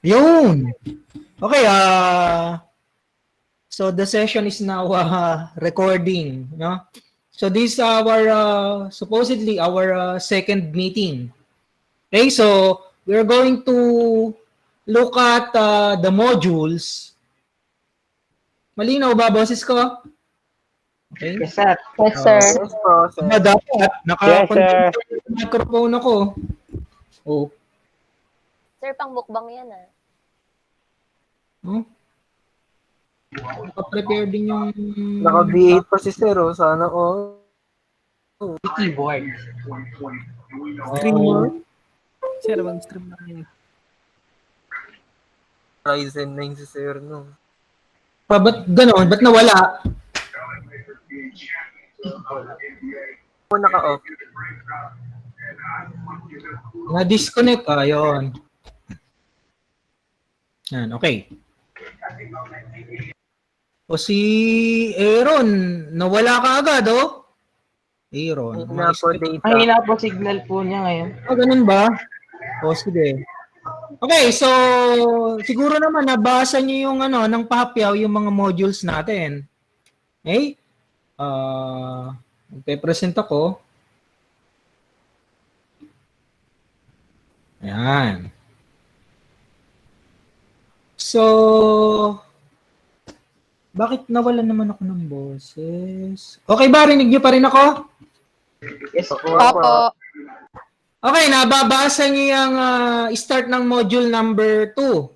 Yun. Okay, so the session is now recording, no? So this is our supposedly our second meeting. Okay, so we're going to look at the modules. Malinaw ba, boses ko? Okay. Yes, sir. Yes, sir. Yes po, sir. Dapat Yes, sir. naka-control yung microphone ako. Oh. Sir, pang mukbang yan ah. No? Naka-prepare din yung Naka-V8 pa si sir, oh. Sana, oh. Keyboard. streamer. Sir, mag-stream na kayo. Ryzen 9 si sir, no. Ba't gano'n? Ba't nawala? Oh, naka-off. Na-disconnect. Yun. Yan, okay. O si Aaron, nawala ka agad, oh. Aaron. Na po data. Ang hina po signal po niya ngayon. Ganun ba? O, sige. Okay, so siguro naman nabasa niyo yung ng pahapyaw yung mga modules natin. Okay? Magpe-present ako. Ayan. So, bakit nawalan naman ako ng boses? Okay ba? Rinig niyo pa rin ako? Yes po. Opo. Okay, nababasa niyo yung start ng module number 2.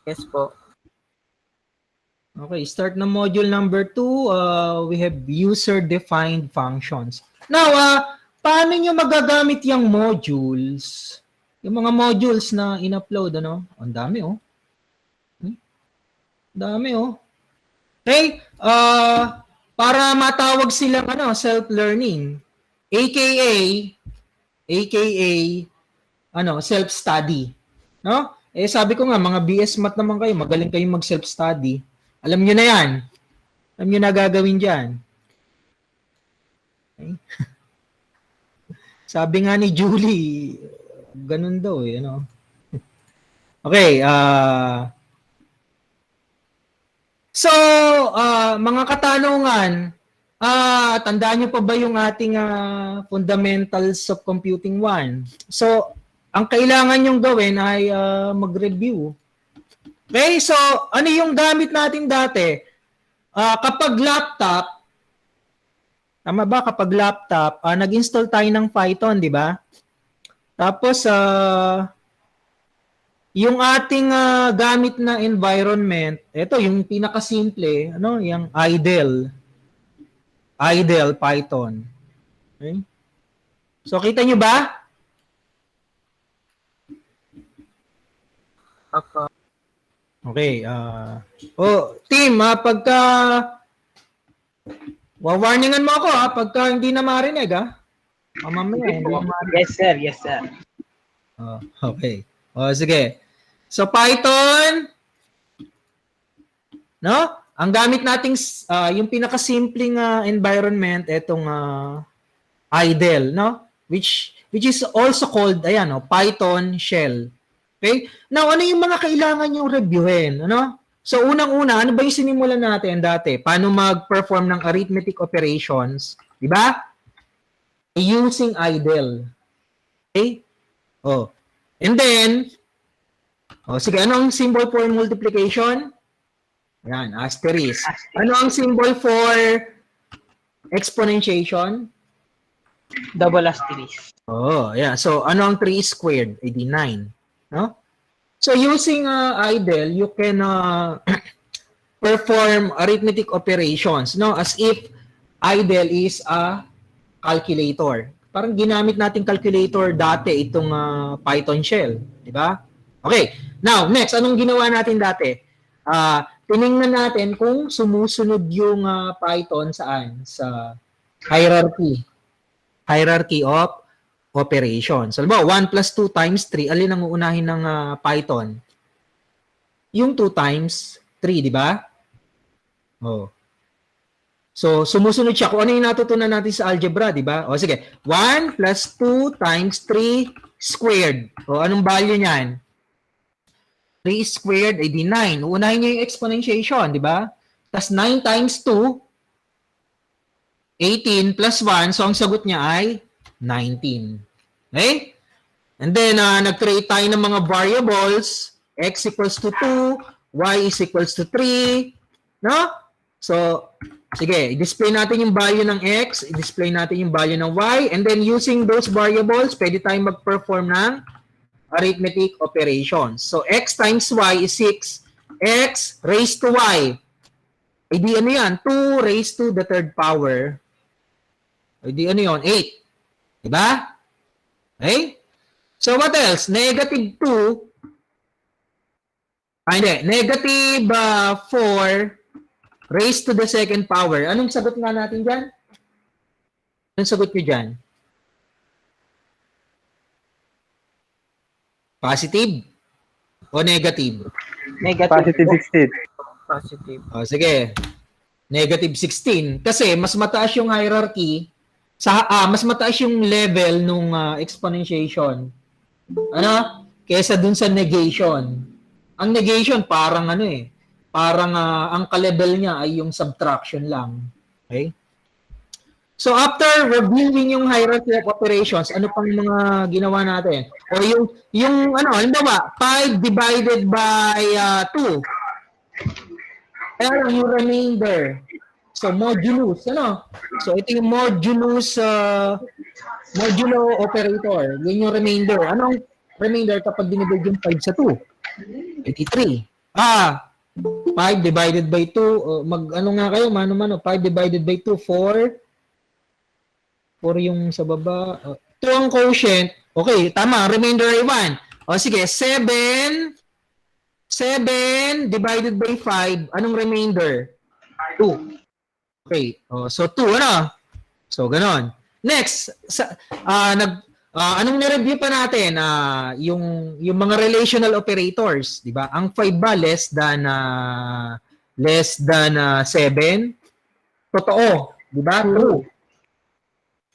Yes po. Okay, start ng module number 2, we have user-defined functions. Now, paano nyo magagamit yung modules? Yung mga modules na in-upload, ano? Ang dami, oh. Dami, oh. Okay, para matawag silang self-learning, aka self-study. No? Sabi ko nga, mga BS Math naman kayo, magaling kayong mag-self-study. Alam nyo na yan. Alam nyo na gagawin dyan. Okay. Sabi nga ni Julie, ganun daw eh, ano. Okay, so, mga katanungan, tandaan nyo pa ba yung ating fundamentals of computing 1? So, ang kailangan nyong gawin ay mag-review. Okay, so ano yung gamit natin dati? Kapag laptop, tama ba? Kapag laptop, nag-install tayo ng Python, di ba? Tapos, yung ating gamit na environment, ito yung pinakasimple, yung idle Python. Okay? So, kita nyo ba? Apa. Okay. Team, pagka warningan mo ako pagka hindi na marinig mamaya hindi na marinig. Yes, sir. Yes, sir. Okay. Sige. So Python, no? Ang gamit nating yung pinakasimpleng environment etong idle, no? Which is also called Python shell. Okay? Now, ano yung mga kailangan yung reviewin? Ano? So, unang-una, ano ba yung sinimulan natin dati? Paano mag-perform ng arithmetic operations? Di ba? Using idle. Okay? And then, sige, ano ang symbol for multiplication? Yan, asterisk. Ano ang symbol for exponentiation? Double asterisk. Yeah. So, ano ang 3 squared? Di 9. No? So using idle, you can perform arithmetic operations, no? As if idle is a calculator. Parang ginamit nating calculator dati itong Python shell, di ba? Okay. Now, next, anong ginawa natin dati? Tiningnan natin kung sumusunod yung Python saan? Sa hierarchy of operations. So, 1 plus 2 times 3, alin ang uunahin ng Python? Yung 2 times 3, di ba? So, sumusunod siya. Kung ano yung natutunan natin sa algebra, di ba? Sige. 1 plus 2 times 3 squared. Anong value niyan? 3 squared ay di 9. Uunahin nyo yung exponentiation, di ba? Tapos 9 times 2, 18 plus 1. So, ang sagot niya ay 19. Okay? And then, nag-create tayo ng mga variables. X equals to 2, Y is equals to 3. No? So, sige, i-display natin yung value ng X, i-display natin yung value ng Y, and then using those variables, pwede tayong mag-perform ng arithmetic operations. So, X times Y is 6. X raised to Y. E di ano yan? 2 raised to the third power. E di ano yun? 8. Diba? Okay? So, what else? Negative 2. Negative 4 raised to the second power. Anong sagot nga natin dyan? Anong sagot nyo dyan? Positive o negative? Negative Positive po. 16. Positive. O, sige. Negative 16. Kasi mas mataas yung hierarchy, mas mataas yung level nung exponentiation. Ano? Kesa dun sa negation. Ang negation parang parang ang ka-level niya ay yung subtraction lang. Okay? So after reviewing yung hierarchy of operations, ano pang mga ginawa natin? O yung halimbawa, 5 divided by 2. Pero yung remainder. So modulus, So ito yung modulus modulo operator. Yun yung remainder. Anong remainder kapag dinivide yung 5 sa 2? 83. 5 divided by 2, ano nga kayo, mano-mano, 5 divided by 2, 4 yung sa baba, 2 ang quotient, okay, tama, remainder ay 1. O sige, 7 divided by 5, anong remainder? 2. Okay, so 2, So, ganon. Next, anong nireview pa natin? Yung mga relational operators, di ba? Ang 5 ba less than 7? Totoo, di ba? True.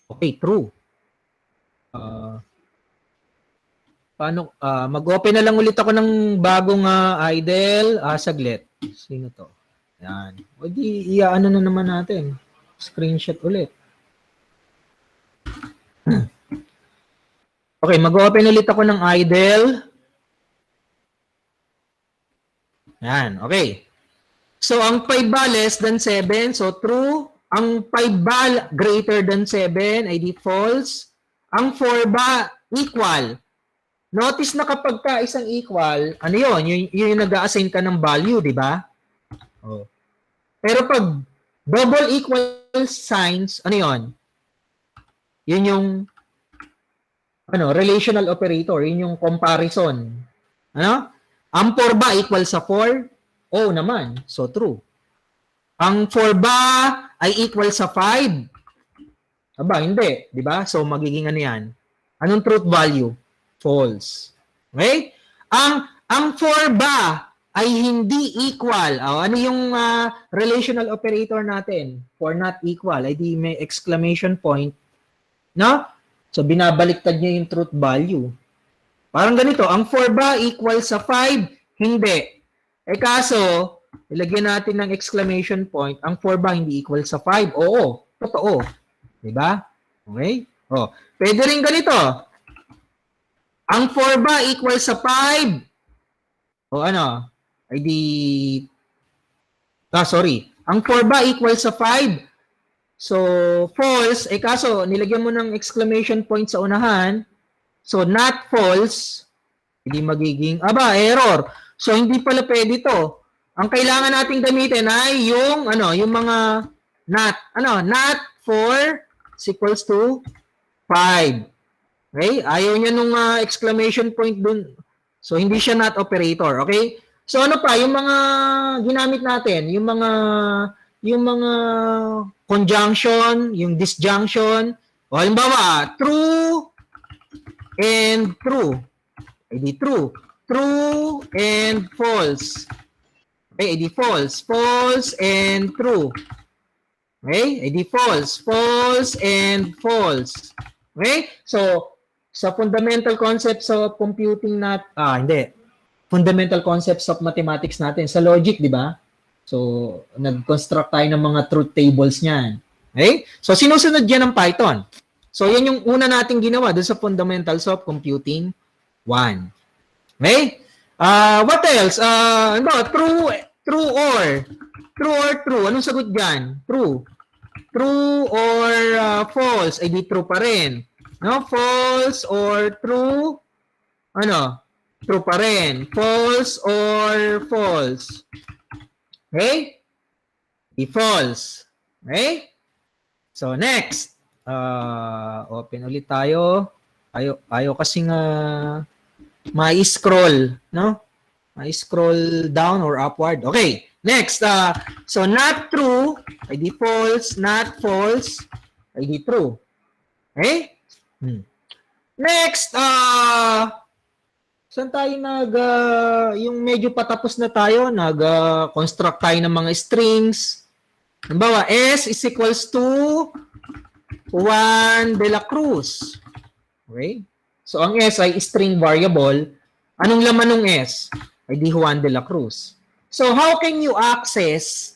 Okay, true. Paano mag-open na lang ulit ako ng bagong idle. Saglit. Sino to? Yan. O di iaano na naman natin. Screenshot ulit. Okay, mag-open ulit ako ng idle. Yan, okay. So, ang 5 ba less than 7? So, true. Ang 5 ba greater than 7? Ay di false. Ang 4 ba equal? Notice na kapag ka isang equal, ano yun? Yun yung nag-a-assign ka ng value, di ba? Oh. Pero pag double equal signs, ano yun? Yun yung relational operator, yun yung comparison. Ano? Ang 4 ba equal sa 4? Oo naman. So, true. Ang 4 ba ay equal sa 5? Aba, hindi. Di ba? So, magiging ano yan? Anong truth value? False. Okay? Ang 4 ba ay hindi equal? Ano yung relational operator natin? For not equal. Ay di may exclamation point. No? So, binabaliktad niya yung truth value. Parang ganito, ang 4 ba equal sa 5? Hindi. Kaso, ilagyan natin ng exclamation point, ang 4 ba hindi equal sa 5? Oo, totoo. Diba? Okay? Pwede rin ganito. Ang 4 ba equal sa 5? Ay di... sorry. Ang 4 ba equal sa 5? So, false. Kaso, nilagyan mo ng exclamation point sa unahan. So, not false. Hindi magiging, error. So, hindi pala pwede ito. Ang kailangan nating gamitin ay yung mga not. Not 4 is equals to 5. Okay? Ayaw niya nung exclamation point dun. So, hindi siya not operator. Okay? So, ano pa? Yung mga ginamit natin, yung mga conjunction, yung disjunction. O, halimbawa, true and true. Di true. True and false. Okay, di false. False and true. Okay, di false. False and false. Okay? So, sa fundamental concepts of computing hindi. fundamental concepts of mathematics natin sa logic, di ba? So, nag-construct tayo ng mga truth tables niyan. Okay? So, sinusunod yan ng Python. So, yan yung una nating ginawa doon sa fundamentals of computing 1. Okay? What else? Ano, true or true. Anong sagot dyan? True. True or false? Ay, di true pa rin. No? False or true? Ano? True pa rin. False or false? Okay? Di false. Okay? So, next. Open ulit tayo. Ayaw kasing ma-scroll, no? Ma-scroll down or upward. Okay. Next. So, not true, ay di false. Not false, ay di true. Okay? Next. Saan tayo yung medyo patapos na tayo, construct tayo ng mga strings. Halimbawa, S is equals to Juan de la Cruz. Okay? So, ang S ay string variable. Anong laman ng S? Ay di Juan de la Cruz. So, how can you access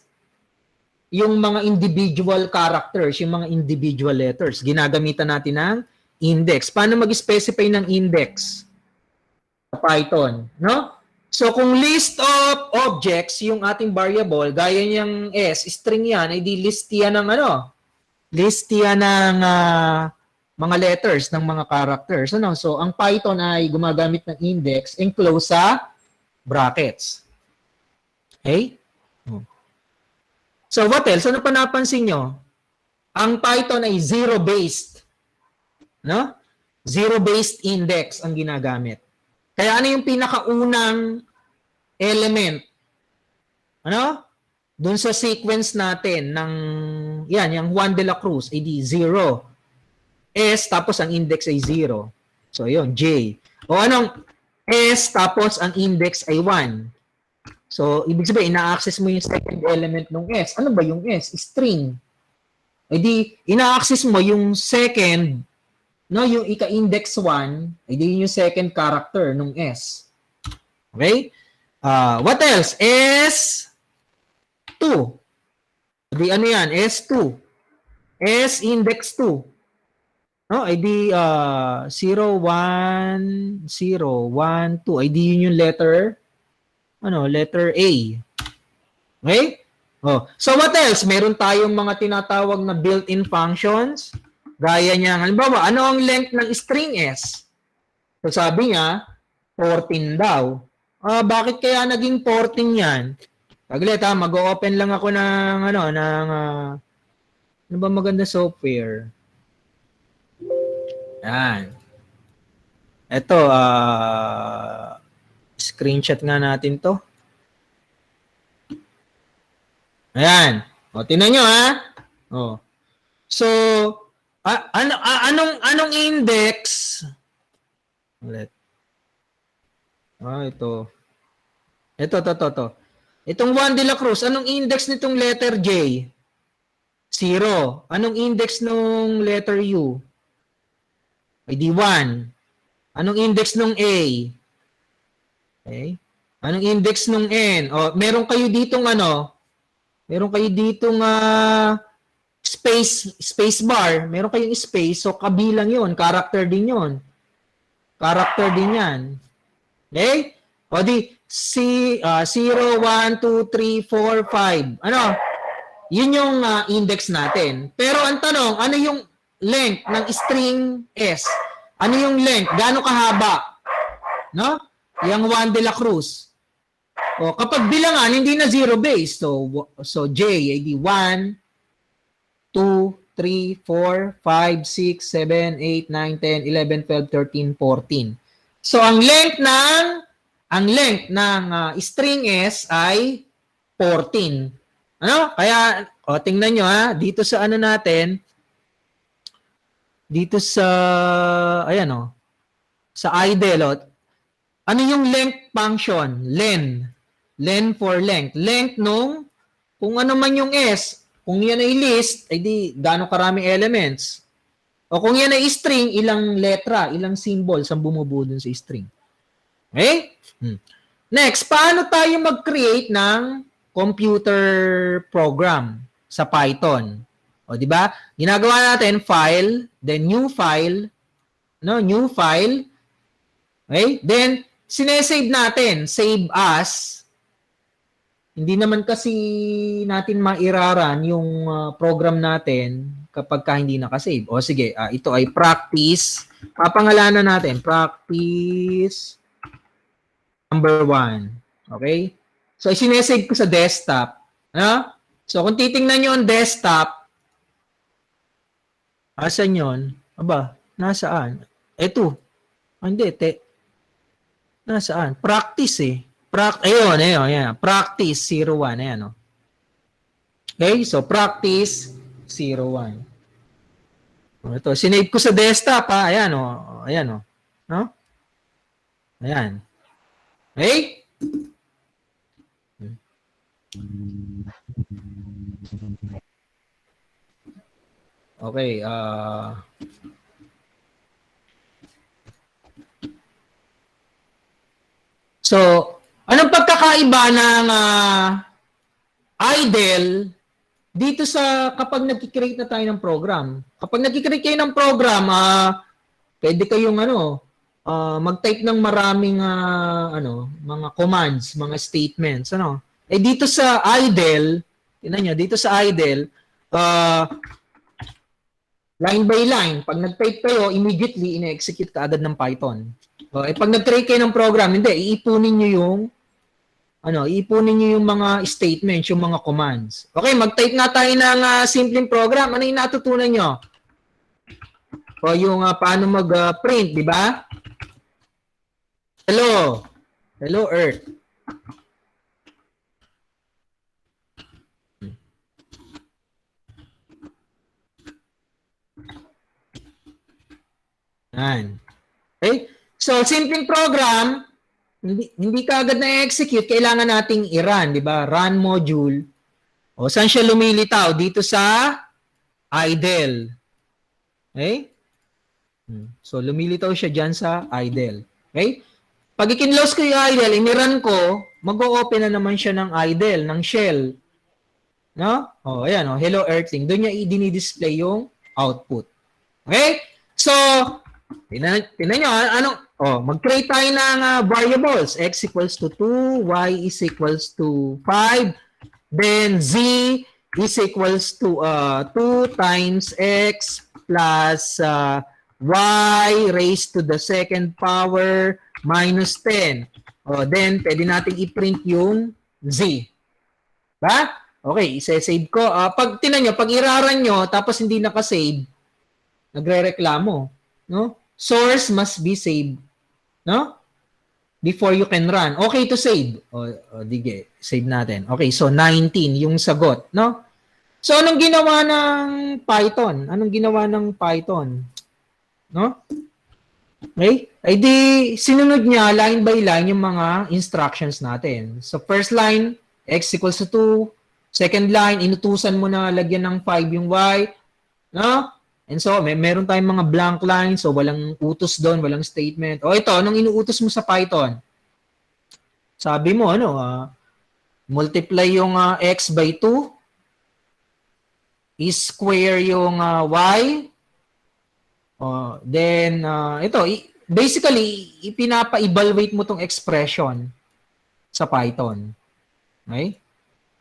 yung mga individual characters, yung mga individual letters? Ginagamitan natin ng index. Paano mag-specify ng index? Sa Python, no? So, kung list of objects, yung ating variable, gaya niyang S, string yan, ay di list yan ng ano? List yan ng mga letters, ng mga characters. Ano? So, ang Python ay gumagamit ng index enclosed sa brackets. Okay? So, what else? Ano pa napansin nyo? Ang Python ay zero-based. No? Zero-based index ang ginagamit. Kaya ano yung pinakaunang element? Ano? Doon sa sequence natin ng, yan, yung Juan de la Cruz, ay di 0. S, tapos ang index ay 0. So, yun, J. O anong S, tapos ang index ay 1. So, ibig sabihin, ina-access mo yung second element ng S. Ano ba yung S? String. Ay di, ina-access mo yung second, no, yung ika-index 1, ay di yung second character ng S. Okay? What else? S2. Di ano yan? S2. S index 2. No, ay di 0, 1, 0, 1, 2. Ay di yun yung letter, letter A. Okay? Oh. So what else? Meron tayong mga tinatawag na built-in functions. Gaya niya, halimbawa, ano ang length ng string S? So sabi niya, 14 daw. Bakit kaya naging 14 yan? Saglit ha, mag-open lang ako ng, ano ba maganda software? Yan. Ito, screenshot nga natin to. Ayan. O, tingnan nyo ha. O. So, anong index? Ulit. Ito. Ito. Itong Juan de la Cruz, anong index nitong letter J? 0. Anong index nung letter U? Ay di 1. Anong index nung A? Okay. Anong index nung N? O, meron kayo ditong space bar. Meron kayong space, so kabilang yun. Character din yun. Character din yan. Okay? O di, 0, 1, 2, 3, 4, 5. Ano? Yun yung index natin. Pero ang tanong, ano yung length ng string S? Ano yung length? Gaano kahaba? No? Yung Juan de la Cruz. O, kapag bilangan, hindi na zero-based. So J, ay di 1, 2, 3, 4, 5, 6, 7, 8, 9, 10, 11, 12, 13, 14. So, ang length ng string S ay 14. Ano? Kaya, tingnan nyo ha, dito sa natin, dito sa, sa idle, ano yung length function? Len for length. Length nung, kung ano man yung S, kung yan ay list, ay di, gaano karaming elements. O kung yan ay string, ilang letra, ilang symbols ang bumubuo dun sa string. Okay? Next, paano tayo mag-create ng computer program sa Python? O, di ba? Ginagawa natin file, then new file, no, new file. Okay? Then sinesave natin, save as. Hindi naman kasi natin mairaran yung program natin kapag hindi nakasave. O sige, ito ay practice. Papangalanan natin, practice number 1. Okay? So, sinesave ko sa desktop. So, kung titingnan nyo ang desktop, asan yun? Aba, nasaan? Ito. Hindi, nasaan? Practice eh. Ayun. Practice 01. Ayan, oh. Okay, so practice 01. Ito, sinave ko sa desktop, ha. Ayan, oh. Ayan, oh. No? Ayan. Okay? Okay, so, anong pagkakaiba ng idle dito sa kapag nag-create na tayo ng program? Kapag nag-create kayo ng program, pwede kayong mag-type ng maraming mga commands, mga statements, dito sa idle, tingnan nyo, dito sa idle, line by line, pag nag-type kayo, immediately ine-execute ka agad ng Python. Pag nag-create kayo ng program, hindi, iipunin nyo yung mga statements, yung mga commands. Okay, mag-type nga tayo ng simpleng program. Ano yung natutunan nyo? O yung paano mag-print, di ba? Hello. Hello, Earth. Yan. Okay? So, simpleng program, hindi ka agad na-execute, kailangan nating i-run, di ba? Run module. O, saan siya lumilitaw? Dito sa idle. Okay? So, lumilitaw siya dyan sa idle. Okay? Pag i-close ko yung idle, ini-run ko, mag-o-open na naman siya ng idle, ng shell. No? O, ayan, hello earthling. Doon niya i-display yung output. Okay? So, tinan nyo, mag-create tayo ng variables. X equals to 2, Y is equals to 5, then Z is equals to 2 times X plus Y raised to the second power minus 10. Then, pwede natin i-print yung Z. Ba? Okay, isa-save ko. Pag tinan nyo, pag iraran nyo, tapos hindi nakasave, nagre-reklamo. No? Source must be saved. No? Before you can run. Okay to save. Dige, save natin. Okay, so 19 yung sagot, no? So anong ginawa ng Python? No? Okay? Ay di sinunod niya line by line yung mga instructions natin. So first line, x equals to 2. Second line, inutusan mo na lagyan ng 5 yung y. No? And so, meron tayong mga blank lines, so walang utos doon, walang statement. Ito, anong inuutos mo sa Python? Sabi mo, multiply yung x by 2, is-square yung y, then, ito, basically, ipinapa-evaluate mo tong expression sa Python. Okay?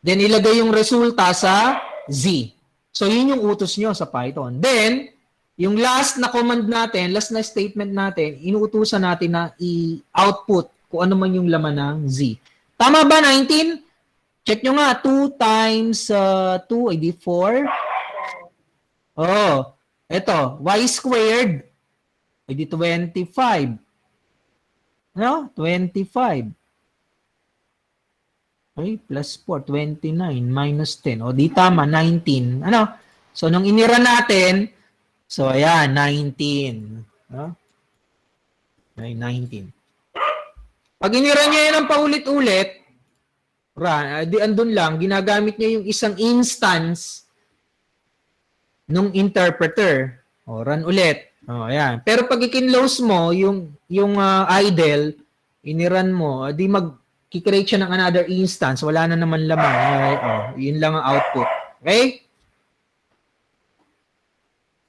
Then, ilagay yung resulta sa z. So, yun yung utos nyo sa Python. Then, yung last na command natin, last na statement natin, inuutusan natin na i-output kung ano man yung laman ng Z. Tama ba, 19? Check nyo nga, 2 times 2, ay di 4. Eto, y squared, ay di 25. No? 25. Okay, plus 4, 29, minus 10. Di tama, 19. So, nung inira natin, so, ayan, 19. Okay, 19. Pag inira niya yan ng paulit-ulit, di andun lang, ginagamit niya yung isang instance nung interpreter. Run ulit. Ayan. Pero pag i-close mo, yung idle, iniran mo, di kikreate siya ng another instance, wala na naman laman. Okay? Oh, yun lang ang output. Okay?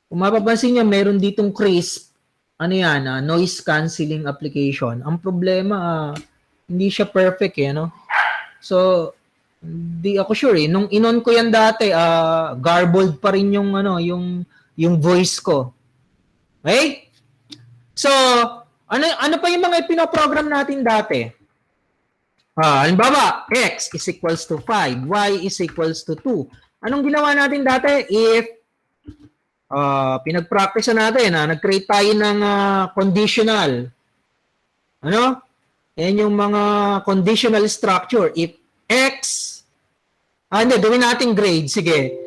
Kung mapapansin niyo, meron ditong crisp. Ano yan? Noise cancelling application. Ang problema, hindi siya perfect eh, no? So, di ako sure eh. Nung inon ko yan dati, garbled pa rin yung, yung voice ko. Okay? So, ano pa yung mga pinoprogram natin dati? Halimbawa, x is equals to 5, y is equals to 2. Anong ginawa natin dati? If pinag-practice natin, nag-create tayo ng conditional. Ano? Yan yung mga conditional structure. If x, hindi, gawin natin grade. Sige.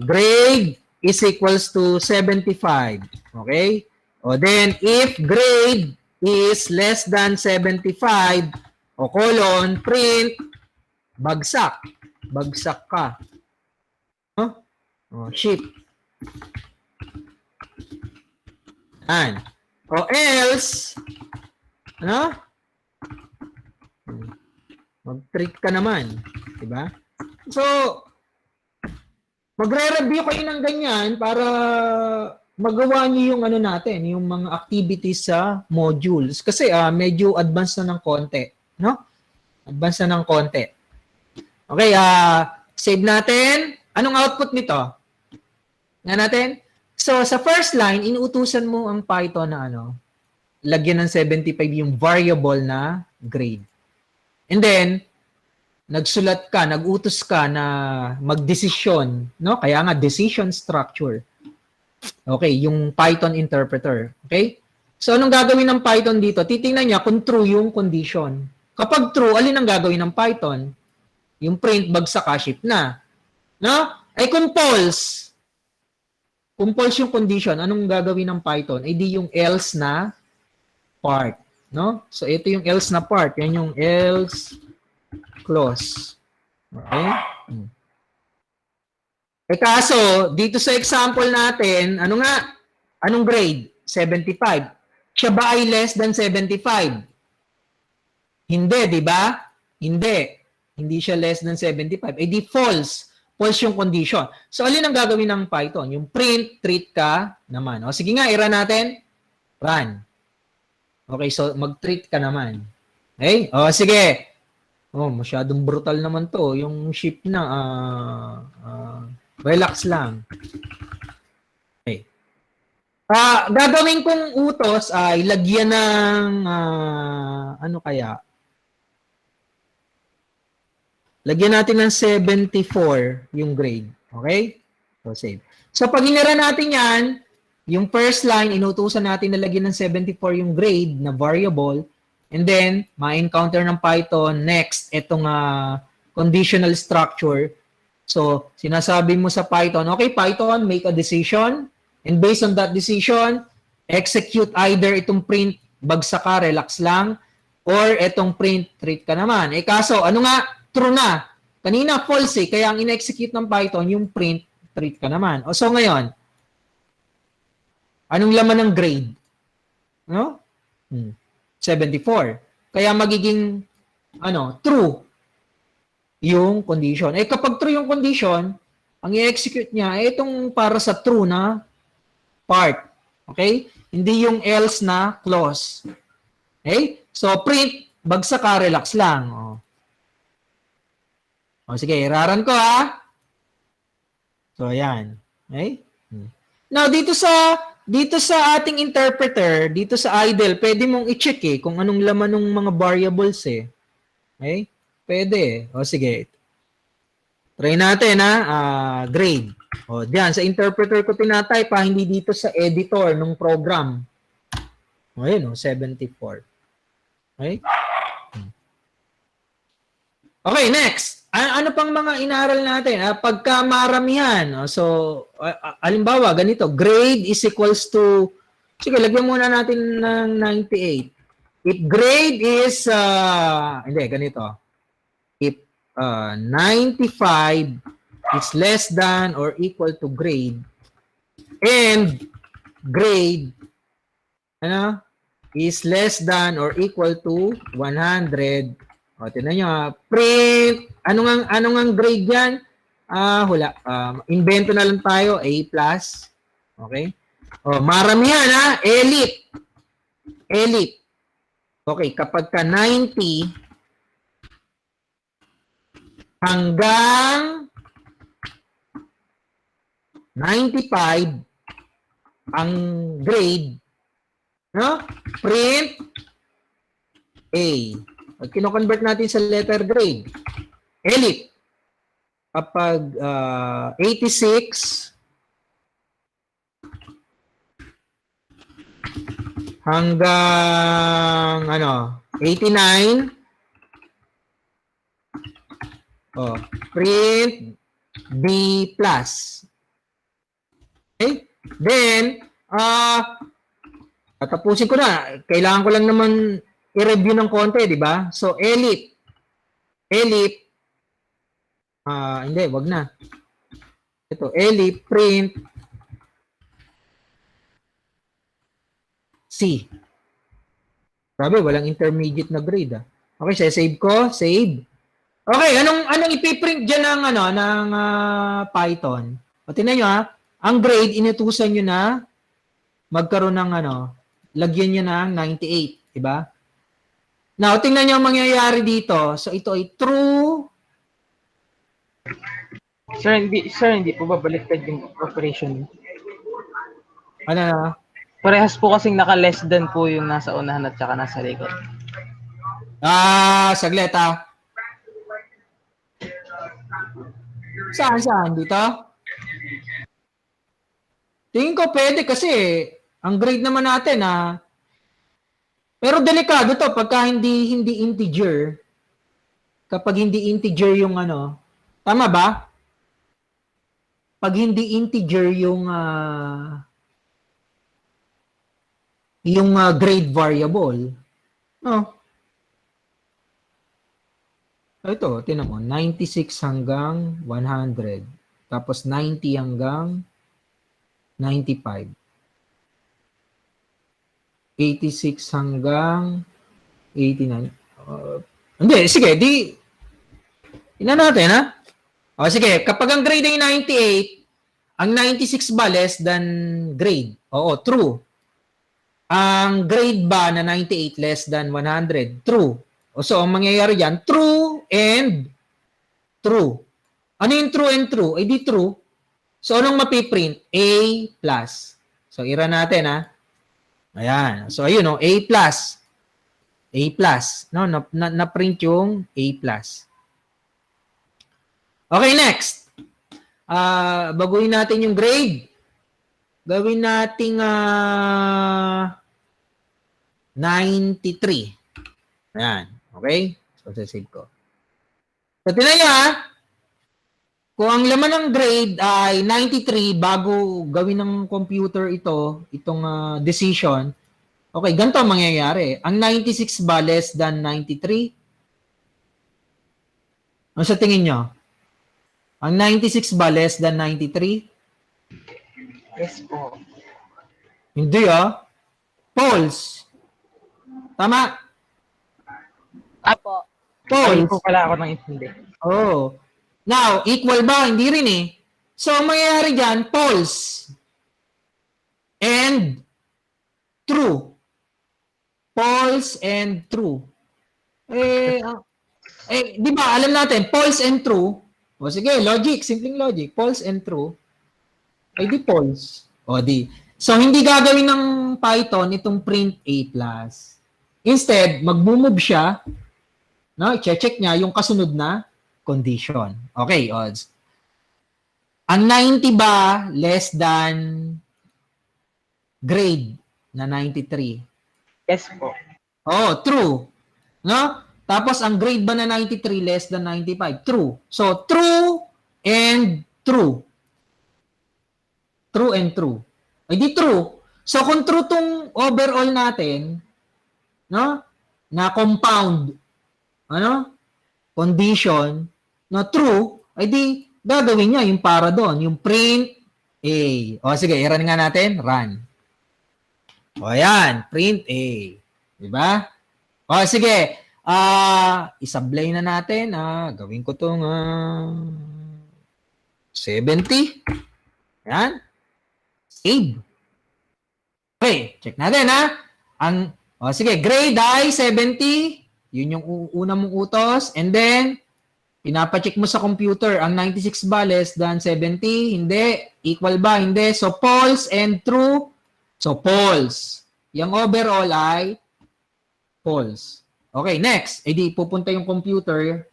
Grade is equals to 75. Okay? O then, if grade is less than 75, o colon, print, bagsak. Bagsak ka. Huh? O, ship. Yan. O else, ano? Mag-treat ka naman. Diba? So, magre-review kayo ng ganyan para magawa niyo yung natin, yung mga activities sa modules. Kasi medyo advanced na ng konti. No? Advanced na ng konti. Okay, save natin. Anong output nito? Nga natin? So, sa first line, inuutusan mo ang Python na lagyan ng 75 yung variable na grade. And then, nagsulat ka, nagutos ka na magdesisyon, no? Kaya nga, decision structure. Okay, yung Python interpreter. Okay? So, anong gagawin ng Python dito? Titingnan niya kung true yung condition. Kapag true, alin ang gagawin ng Python? Yung print, bagsak ka, ship na. No? Ay kung false yung condition, anong gagawin ng Python? Ay di yung else na part. No? So, ito yung else na part. Yan yung else clause. Okay? Kaso, dito sa example natin, anong grade? 75. Siya ba ay less than 75? Hindi, di ba? Hindi. Hindi siya less than 75. Di false. False yung condition. So, alin ang gagawin ng Python? Yung print, treat ka naman. O, sige nga, i-run natin. Run. Okay, so mag-treat ka naman. Okay? O, sige. Oh, masyadong brutal naman to. Yung ship na, relax lang. Okay. Gagawin kong utos ay lagyan ng, ano kaya? Lagyan natin ng 74 yung grade. Okay? So, save. So, pag inira natin yan, yung first line, inutusan natin na lagyan ng 74 yung grade na variable. And then, ma-encounter ng Python, next, itong conditional structure. So, sinasabi mo sa Python, okay, Python, make a decision. And based on that decision, execute either itong print, bagsak ka, relax lang, or itong print, treat ka naman. Kaso, true na. Kanina, false kaya ang in-execute ng Python, yung print, treat ka naman. So, ngayon, anong laman ng grade? No? 74. Kaya magiging, true yung condition. Kapag true yung condition, ang i-execute niya, itong para sa true na part. Okay? Hindi yung else na clause. Okay? So, print, bagsak ka, relax lang. Sige, iraran ko So, ayan. Okay? Now, dito sa ating interpreter, dito sa idle, pwede mong i-check kung anong laman ng mga variables Okay? Pwede. Sige. Try natin grade. Diyan, sa interpreter ko tinatype hindi dito sa editor ng program. Ayun, 74. Okay? Okay, next. Ano pang mga inaral natin? Pagka maramihan. So, halimbawa, ganito. Grade is equals to, sige, lagyan muna natin ng 98. If grade is, hindi, ganito. If 95 is less than or equal to grade, and grade, is less than or equal to 100. O, tingnan nyo, print. Ano nga grade yan? Hula. Invento na lang tayo, A+. Okay? O, maramihan ha, elite. Elite. Okay, kapag ka 90 hanggang 95 ang grade, no? Print A. Pag kino-convert natin sa letter grade, elite. Kapag 86 hanggang 89, print B+. Okay? Then, tapusin ko na. Kailangan ko lang naman i-review ng konti, di ba? So, elite. Elite. Hindi, wag na. Ito, elite, print C. Grabe, walang intermediate na grade. Okay, save ko. Save. Okay, anong ipiprint diyan ng Python? O tingnan niyo ang grade inutusan niyo na magkaroon ng lagyan niyo ng 98, di ba? Now, tingnan niyo ang mangyayari dito. So ito ay true. Sir, hindi po babaliktad yung operation. Ano na? Parehas po kasing naka-less than po yung nasa unahan at saka nasa likod. Saglit Saan? Dito? Tingin ko pwede kasi ang grade naman natin pero delikado to pagka hindi integer. Kapag hindi integer yung tama ba? Pag hindi integer yung grade variable. No. Ito, tinan mo, 96 hanggang 100. Tapos 90 hanggang 95. 86 hanggang 89. Hindi, sige, ina natin, O, sige, kapag ang grade ay 98, ang 96 ba less than grade? Oo, true. Ang grade ba na 98 less than 100? True. So, ang mangyayari dyan, true and true. Ano yung true and true? Ay, di true. So, anong mapiprint? A+. So, ira natin, Ayan. So, ayun, A+. A+. No, na-print yung A+. Okay, next. Baguhin natin yung grade. Gawin nating 93. Ayan. Okay? So, save ko. So, tingnan nyo kung ang laman ng grade ay 93 bago gawin ng computer itong decision, okay, ganito ang mangyayari. Ang 96 ba less than 93? Ano sa tingin nyo? Ang 96 ba less than 93? Yes po. Hindi False. Tama? Apo. Sorry False. po pala ako ng intindi. Oh. Now, equal ba? Hindi rin So, ang mangyayari dyan, false. And true. False and true. Di ba, alam natin, false and true. O sige, logic, simpleng logic. False and true. Ay di false. O di. So, hindi gagawin ng Python itong print A+. Instead, mag-move siya. No, i-check niya yung kasunod na condition. Okay, odds. Ang 90 ba less than grade na 93? Yes po. Oh, true. No? Tapos ang grade ba na 93 less than 95? True. So, true and true. True and true. Ay di true. So, kung true tong overall natin, no? Na compound, condition, na true, ay di gagawin niya yung para doon, yung print A. O sige, i-run nga natin. Run. O, ayan. Print A. Diba? O, sige. Isablay na natin. Gawin ko itong 70. Ayan. Save. Okay, check natin sige, grade ay 70. Yun yung una mong utos. And then, pinapacheck mo sa computer, ang 96 ba less than 70? Hindi. Equal ba? Hindi. So, false and true. So, false. Yung overall ay false. Okay, next. Di pupunta yung computer,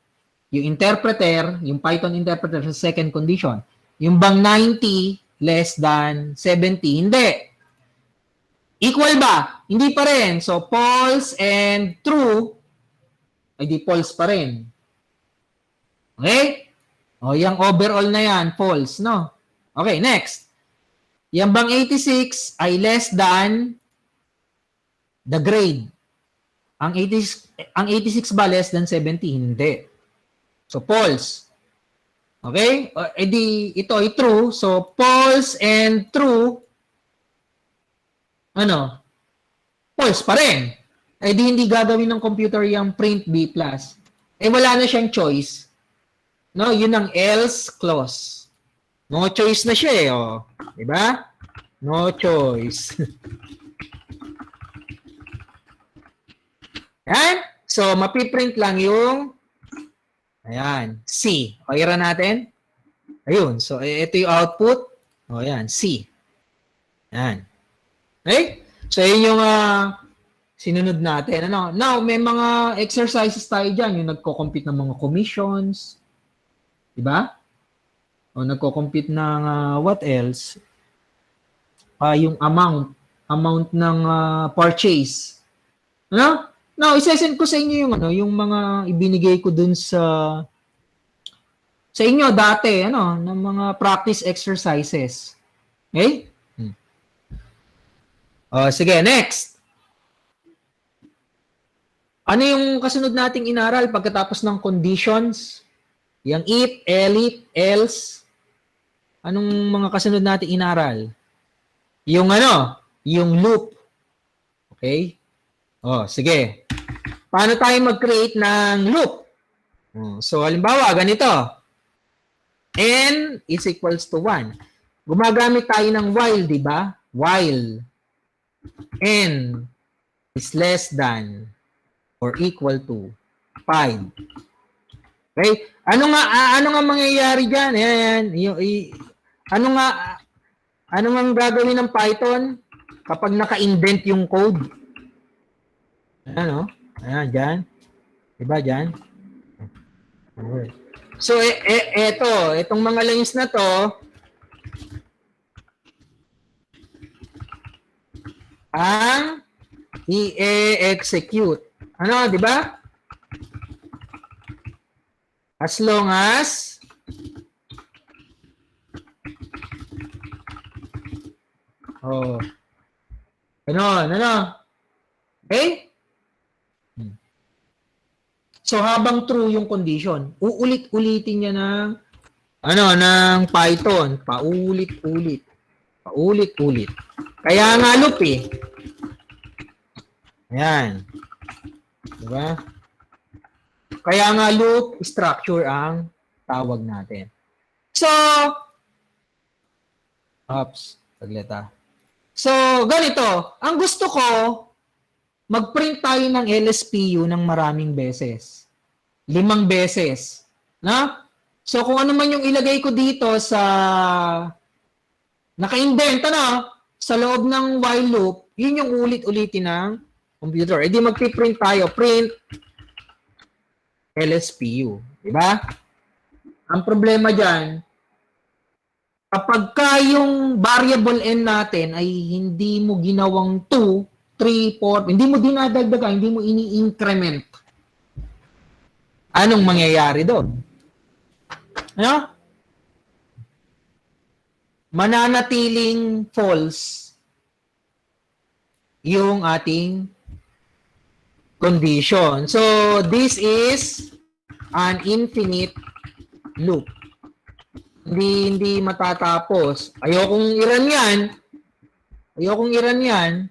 yung interpreter, yung Python interpreter sa second condition. Yung bang 90 less than 70? Hindi. Equal ba? Hindi pa rin. So, false and true, di false pa rin. Okay? O, yung overall na yan, false, no? Okay, next. Yung bang 86 ay less than the grade. Ang 86 ba less than 70? Hindi. So, false. Okay? Ito ay true. So, false and true, false pa rin. Hindi gagawin ng computer yung print B+. Wala na siyang choice. No, yun ang else clause. No choice na siya Diba? No choice. Yan. So, mapiprint lang yung C. Ira natin. Ayun. So, ito yung output. Yan. C. Yan. Okay? So, yun yung sinunod natin. Now, may mga exercises tayo dyan. Yung nagko-compute ng mga commissions. Diba? O nagko-compute ng what else? Yung amount ng purchase. Now, isesend ko sa inyo yung mga ibinigay ko dun sa inyo dati, ng mga practice exercises. Okay? Sige, next. Ano yung kasunod nating inaral pagkatapos ng conditions? Yung if, elif, else. Anong mga kasunod nating inaral? Yung yung loop. Okay? Sige. Paano tayo mag-create ng loop? So, halimbawa, ganito. N is equals to 1. Gumagamit tayo ng while, di ba? While N is less than or equal to 5. Okay? Ano nga mangyayari diyan? Ayan, ano nga gagawin ng Python kapag naka-indent yung code? Ayan, diyan. Diba diyan? Okay. So etong mga lines na to ang i-execute. Di ba? As long as Okay? So habang true yung condition, uulit-ulitin niya ng Python, paulit-ulit. Paulit-ulit. Kaya nga loop Ayan. Diba? Kaya nga loop structure ang tawag natin. So, tagleta. So, ganito. Ang gusto ko, mag-print tayo ng LSPU ng maraming beses. 5 beses. So, kung ano man yung ilagay ko dito sa naka-indent, sa loob ng while loop, yun yung ulit-ulitin ng computer. Di magpiprint tayo. Print LSPU. Diba? Ang problema dyan, kapag yung variable n natin ay hindi mo ginawang 2, 3, 4, hindi mo dinadagdagan, hindi mo ini-increment, anong mangyayari doon? Mananatiling false yung ating condition. So, this is an infinite loop. Hindi matatapos. Ayokong iran yan.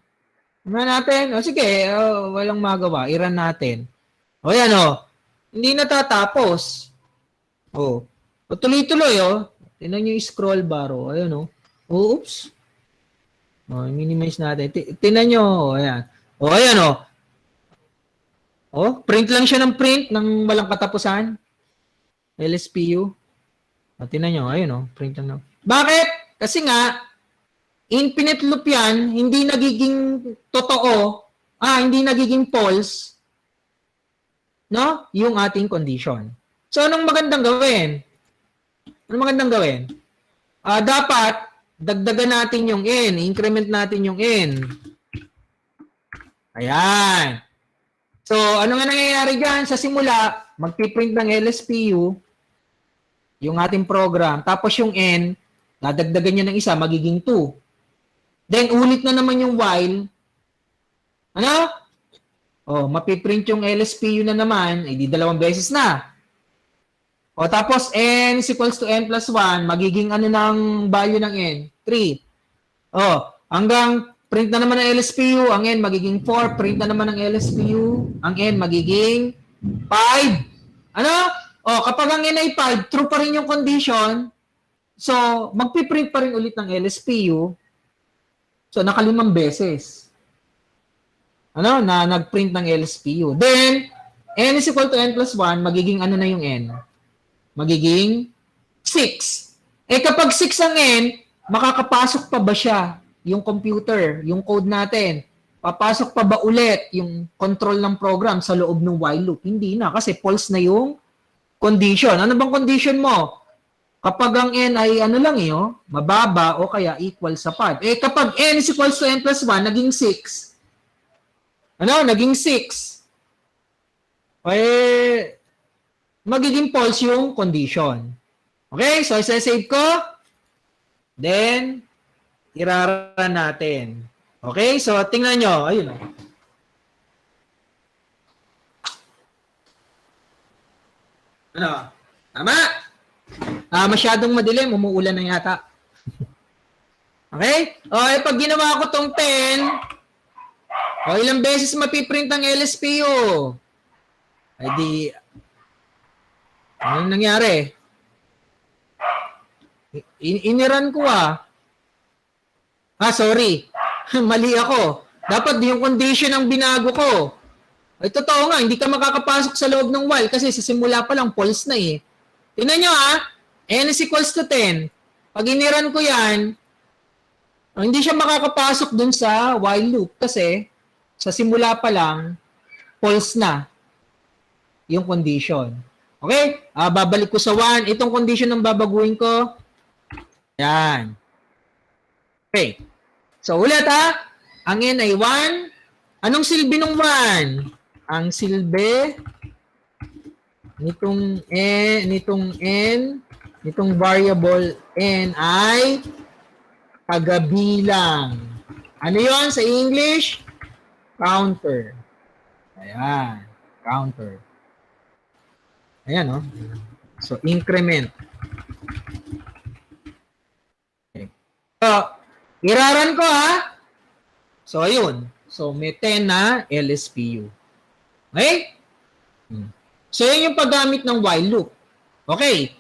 Tingnan natin. O sige, walang magawa. I-run natin. O yan o. Hindi natatapos. O. O tuloy-tuloy o. Tingnan nyo yung scroll bar o. Ayun o. O, oops. O, minimize natin. Tingnan nyo. O, ayan. O, ayan o. O, print lang siya ng print ng walang katapusan. LSPU. O, tingnan nyo. Ayun o. Print lang. Bakit? Kasi nga, infinite loop yan, hindi nagiging totoo, hindi nagiging false, no? Yung ating condition. So, anong magandang gawin? Anong magandang gawin? Dapat, dagdagan natin yung n, increment natin yung n. Ayan. So, ano nga nangyayari dyan? Sa simula, magpiprint ng LSPU, yung ating program, tapos yung n, dadagdagan niya ng isa, magiging 2. Then, ulit na naman yung while. Ano? O, mapiprint yung LSPU na naman, di 2 beses na. O, tapos, n is equals to n plus 1, magiging ano ng value ng n? 3. O, hanggang print na naman ng LSPU, ang n magiging 4, print na naman ng LSPU, ang n magiging 5. Ano? O, kapag ang n ay 5, true pa rin yung condition, so, magpiprint pa rin ulit ng LSPU, so, naka-5 beses. Ano? Na nag-print ng LSPU. Then, n is equal to n plus 1, magiging ano na yung n? Magiging 6. Eh, kapag 6 ang n, makakapasok pa ba siya, yung computer, yung code natin? Papasok pa ba ulit yung control ng program sa loob ng while loop? Hindi na, kasi false na yung condition. Ano bang condition mo? Kapag ang n ay ano lang mababa o kaya equal sa 5. Eh kapag n is equals to n plus 1, naging 6. Ano? Naging 6. Eh, magiging false yung condition. Okay? So, isa-save ko. Then, irara natin. Okay? So, tingnan nyo. Ayun. Ano? Tama? Masyadong madilim, umuulan na yata. Okay? O, pag ginawa ko tong 10, ilang beses mapiprint ang LSPU? Ay di, anong nangyari? Iniran ko sorry. Mali ako. Dapat yung condition ang binago ko. Ay, totoo nga, hindi ka makakapasok sa loob ng while kasi sa simula pa lang false na eh. Tingnan nyo n is equals to 10. Pag iniran ko yan, hindi siya makakapasok dun sa while loop kasi sa simula pa lang, false na yung condition. Okay? Babalik ko sa 1. Itong condition ang babaguhin ko. Yan. Okay. So, ulit ang n ay 1. Anong silbi ng 1? Ang silbi nitong variable n ay pagabilang. Ano yon sa English? Counter. Ayan. Counter. Ayan, So, increment. Okay. So, iraran ko, So, ayun. So, may 10 na LSPU. Okay? So, yun yung paggamit ng while loop. Okay.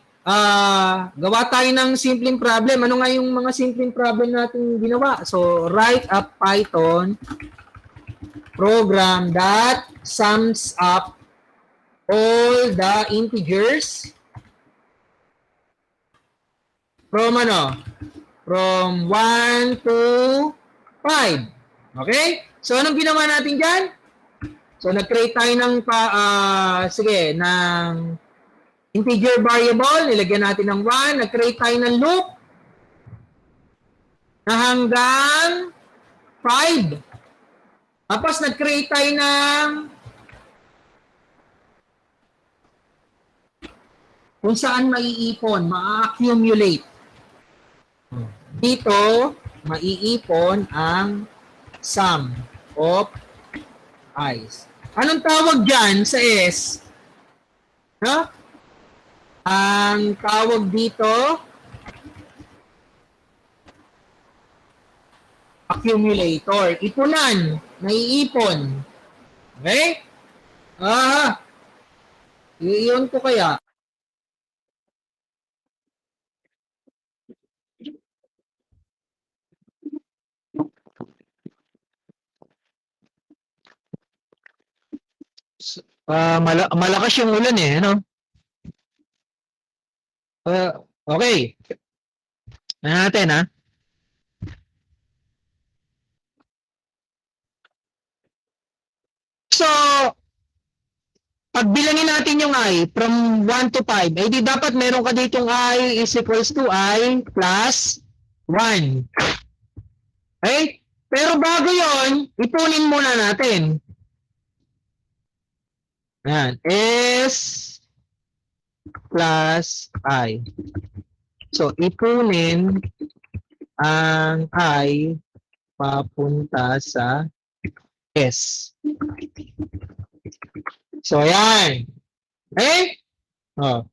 Gawa tayo ng simpleng problem. Ano nga yung mga simpleng problem natin ginawa? So, write a Python program that sums up all the integers from From 1 to 5. Okay? So, anong ginawa natin dyan? So, nag-create tayo ng ng integer variable, nilagyan natin ng 1, nag-create tayo ng loop na hanggang 5. Tapos, nag-create tayo ng kung saan maiipon, ma-accumulate. Dito, maiipon ang sum of i's. Anong tawag dyan sa S? Ang tawag dito accumulator. Ipunan, naiipon. Okay? Iyon ko kaya. Malakas yung ulan eh, ano? Okay. Ano natin, ha? So, pagbilangin natin yung I from 1 to 5, eh di dapat meron ka ditong I is equals to I plus 1. Okay? Pero bago yon, ipunin muna natin. Yan. S plus I. So, ipunin ang I papunta sa S. So, ayan. Okay? Oh.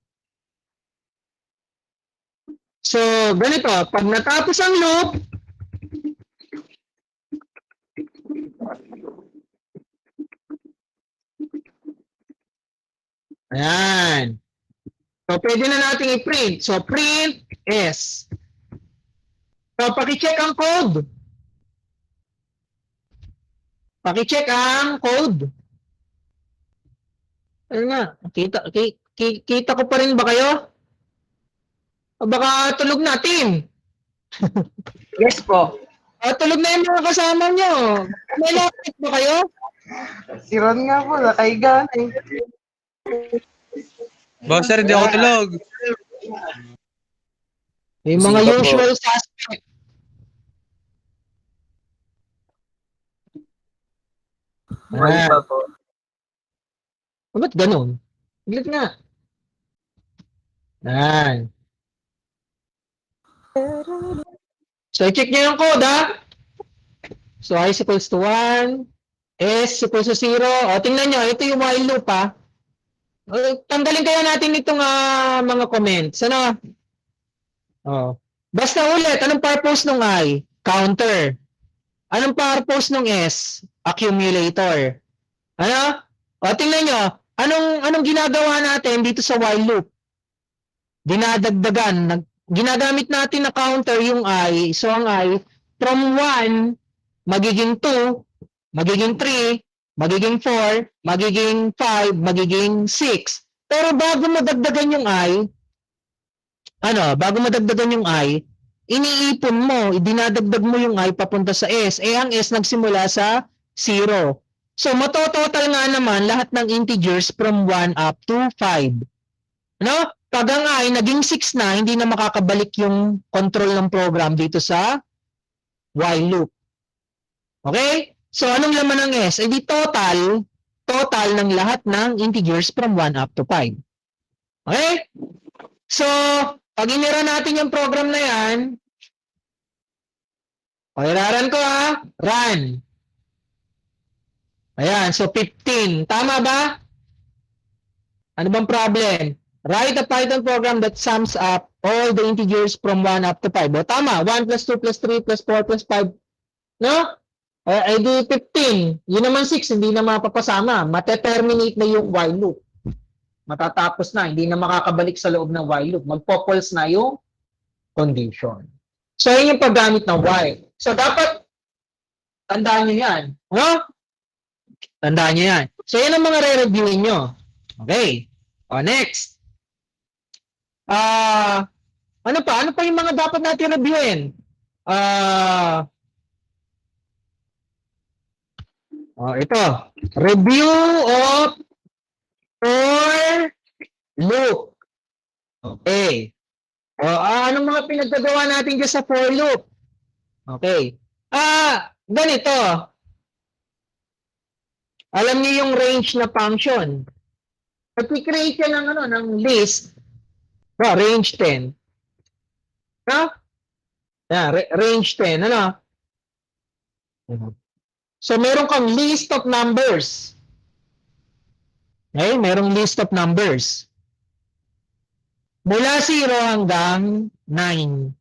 So, ganito. Pag natapos ang loop, ayan. So, pwede na natin i-print. So, print S. So, paki-check ang code. Paki-check ang code. Ayun nga. Kita ko pa rin ba kayo? O baka tulog na, team. Yes po. Tulog na yung mga kasama nyo. May lapit ba kayo? Si Ron nga po, nakaiga. Boss, sir, hindi ako tulog. Yung mga Sino po? usual suspect. Mali pa po. Ba't ganun? Biglit nga. Yan. So, i-check nyo yung code, ha? So, I is equals to 1. S equals to 0. O, tingnan nyo. Ito yung while loop, ha? Tanggalin kaya natin itong mga comments. Ano? O. Basta ulit, anong purpose ng I? Counter. Anong purpose ng S? Accumulator. Ano? O, tingnan nyo. Anong ginagawa natin dito sa while loop? Dinadagdagan. Ginagamit natin na counter yung I. So, ang I, from 1, magiging 2, magiging 3, magiging 4, magiging 5, magiging 6. Pero bago madagdagan yung I, iniipon mo, dinadagdag mo yung I papunta sa S. Eh, ang S nagsimula sa 0. So, matototal nga naman lahat ng integers from 1 up to 5. Ano? Pag ang I naging 6 na, hindi na makakabalik yung control ng program dito sa while loop. Okay? So, anong laman ng S? Eh, di total ng lahat ng integers from 1 up to 5. Okay? So, pag inira natin yung program na yan, iraran ko run. Ayan, so 15. Tama ba? Ano bang problem? Write a Python program that sums up all the integers from 1 up to 5. O, tama. 1 plus 2 plus 3 plus 4 plus 5. No? Ay di 15. Yun naman 6, hindi na mapapasama. Mate-terminate na yung while loop. Matatapos na. Hindi na makakabalik sa loob ng while loop. Magpo-false na yung condition. So, yun yung paggamit ng while. So, dapat tandaan nyo yan. No? Tandaan nyo yan. So, yan ang mga re-reviewin nyo. Okay. O, next. Ano pa yung mga dapat natin reviewin? Ito. Review of for loop. Okay. Anong mga pinagdagawa natin dyan sa for loop? Okay. Ganito. Alam niyo yung range na function. Pag-create ka ng list, range 10. Range 10, ano? So, meron kang list of numbers. Okay? Merong list of numbers. Mula 0 hanggang 9.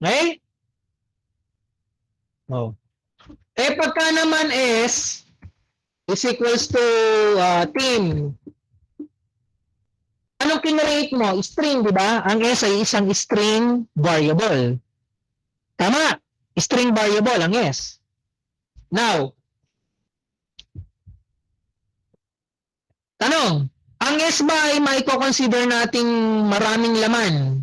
Okay? Oh. Pagka naman S is equals to team. Anong kinrate mo? String, di ba? Ang S ay isang string variable. Tama. String variable ang S. Now, tanong, ang S ba ay maiko-consider nating maraming laman?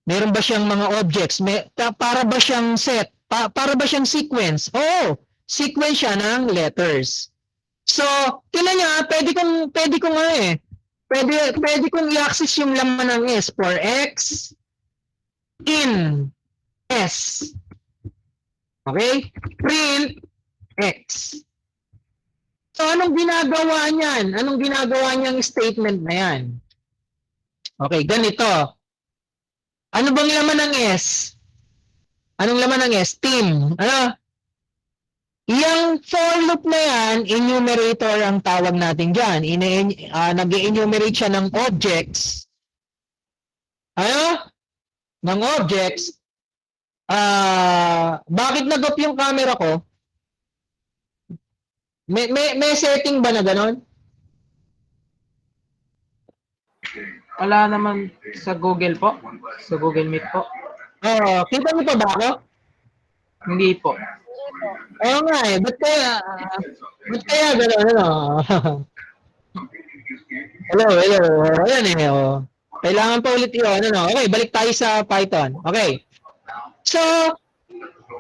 Meron ba siyang mga objects? Para ba siyang set? Para ba siyang sequence? Oo, sequence siya ng letters. So, tingnan niya, pwede ko nga eh. Pwede kong i-access yung laman ng S for X in S. Okay? Print X. So, anong ginagawa niyan? Anong ginagawa niyang statement na yan? Okay, ganito. Ano bang laman ng S? Anong laman ng S? Team. Ano? Yung for loop na yan, enumerator ang tawag natin dyan. Nag-enumerate siya ng objects. Ano? Ng objects. Bakit nag-off yung camera ko? May setting ba na ganon? Wala naman sa Google po. Sa Google Meet po. Kita niyo pa ba ako? Hindi po. Oo nga eh. Ba't kaya gano'n? Ano? Hello. Ayan eh. Oh. Kailangan pa ulit yun. Ano? Okay, balik tayo sa Python. Okay. So,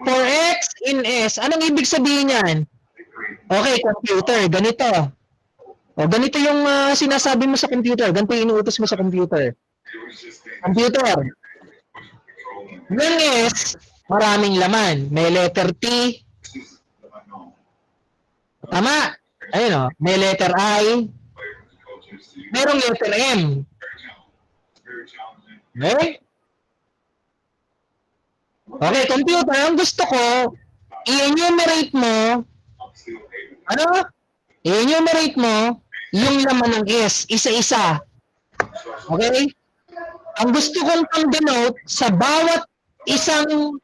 for X in S, anong ibig sabihin yan? Okay, computer. Ganito. O, ganito yung sinasabi mo sa computer. Ganito yung inuutos mo sa computer. Computer. Yung S, maraming laman. May letter T. Tama. Ayun o. May letter I. Merong letter M. Okay? Okay, computer. Ang gusto ko, i-enumerate mo. Ano? I-enumerate mo yung laman ng S. Isa-isa. Okay? Ang gusto kong pang-denote sa bawat isang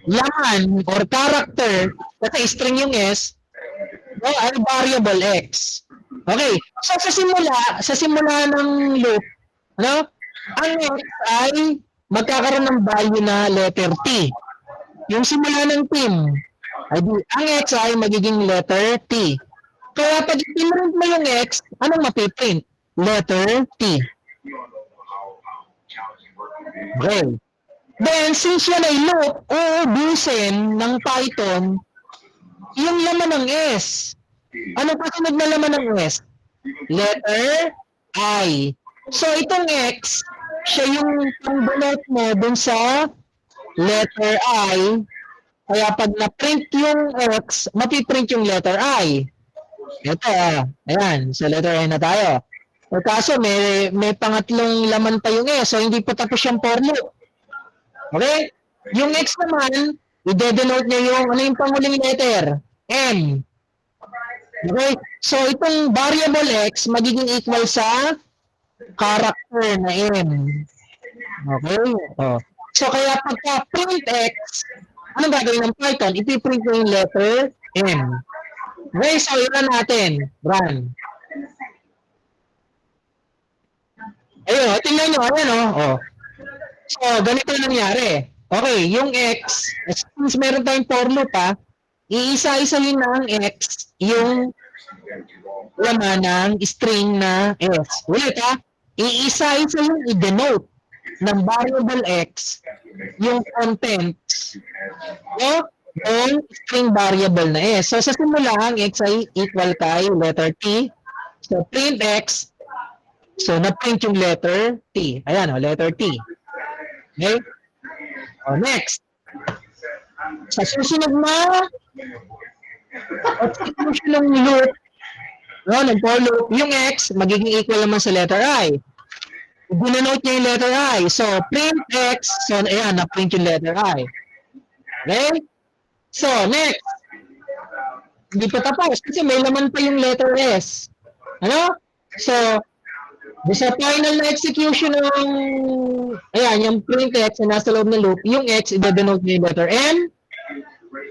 laman or character, kasi string yung S, ay variable X. Okay. So sa simula ng loop, ano? Ang X ay magkakaroon ng value na letter T. Yung simula ng team, ang X ay magiging letter T. Kaya pag i-print mo yung X, anong mapiprint? Letter T. Okay. Then, since yan ay loop, uubusin ng Python yung laman ng S. Ano kasunod na laman ng S? Letter I. So, itong X, siya yung pang-denote mo dun sa letter I. Kaya pag na-print yung X, mapiprint yung letter I. Ito, ayan, sa letter I na tayo. O kaso, may pangatlong laman pa yung S, so hindi pa tapos yung for loop. Okay? Yung X naman, i-denote niya yung, ano yung panguling letter? M. Okay? So, itong variable X, magiging equal sa character na M. Okay? Oh. So, kaya pagka print X, anong gagawin ng Python? Ipiprint mo yung letter M. Okay, so yun natin. Run. Ayun, tingnan nyo. Ayan o. So, ganito nangyari. Okay, yung X, since meron tayong for loop iisa-isahin ng X yung laman ng string na S. Ulit iisa-isa yung i-denote ng variable X yung contents ng string variable na S. So, sa simula, ang X ay equal kay letter T. So, print X. So, na-print yung letter T. Ayan letter T. Okay? Next. Sa susunod na execution ng loop, ng for loop, yung X, magiging equal naman sa letter I. Dinenote niya yung letter I. So, print X. So, ayan, na-print yung letter I. Okay? So, next. Hindi pa tapos kasi may laman pa yung letter S. Ano? So, sa final na execution ng, ayan, yung print X na nasa loob ng loop, yung X, i-denote niya yung letter M.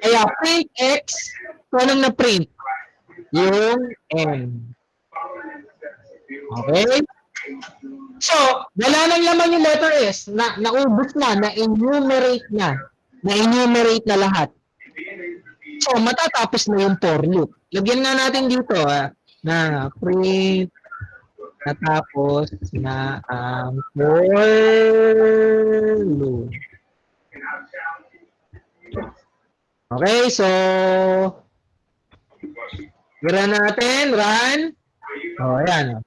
Kaya print X, so anong na-print? Yung M. Okay? So, wala nang laman yung letter S. Naubos na, na-enumerate na. Na-enumerate na lahat. So, matatapos na yung for loop. Lagyan nga natin dito na print natapos na ang for loop. Okay, so run natin, run. Oh, ayan.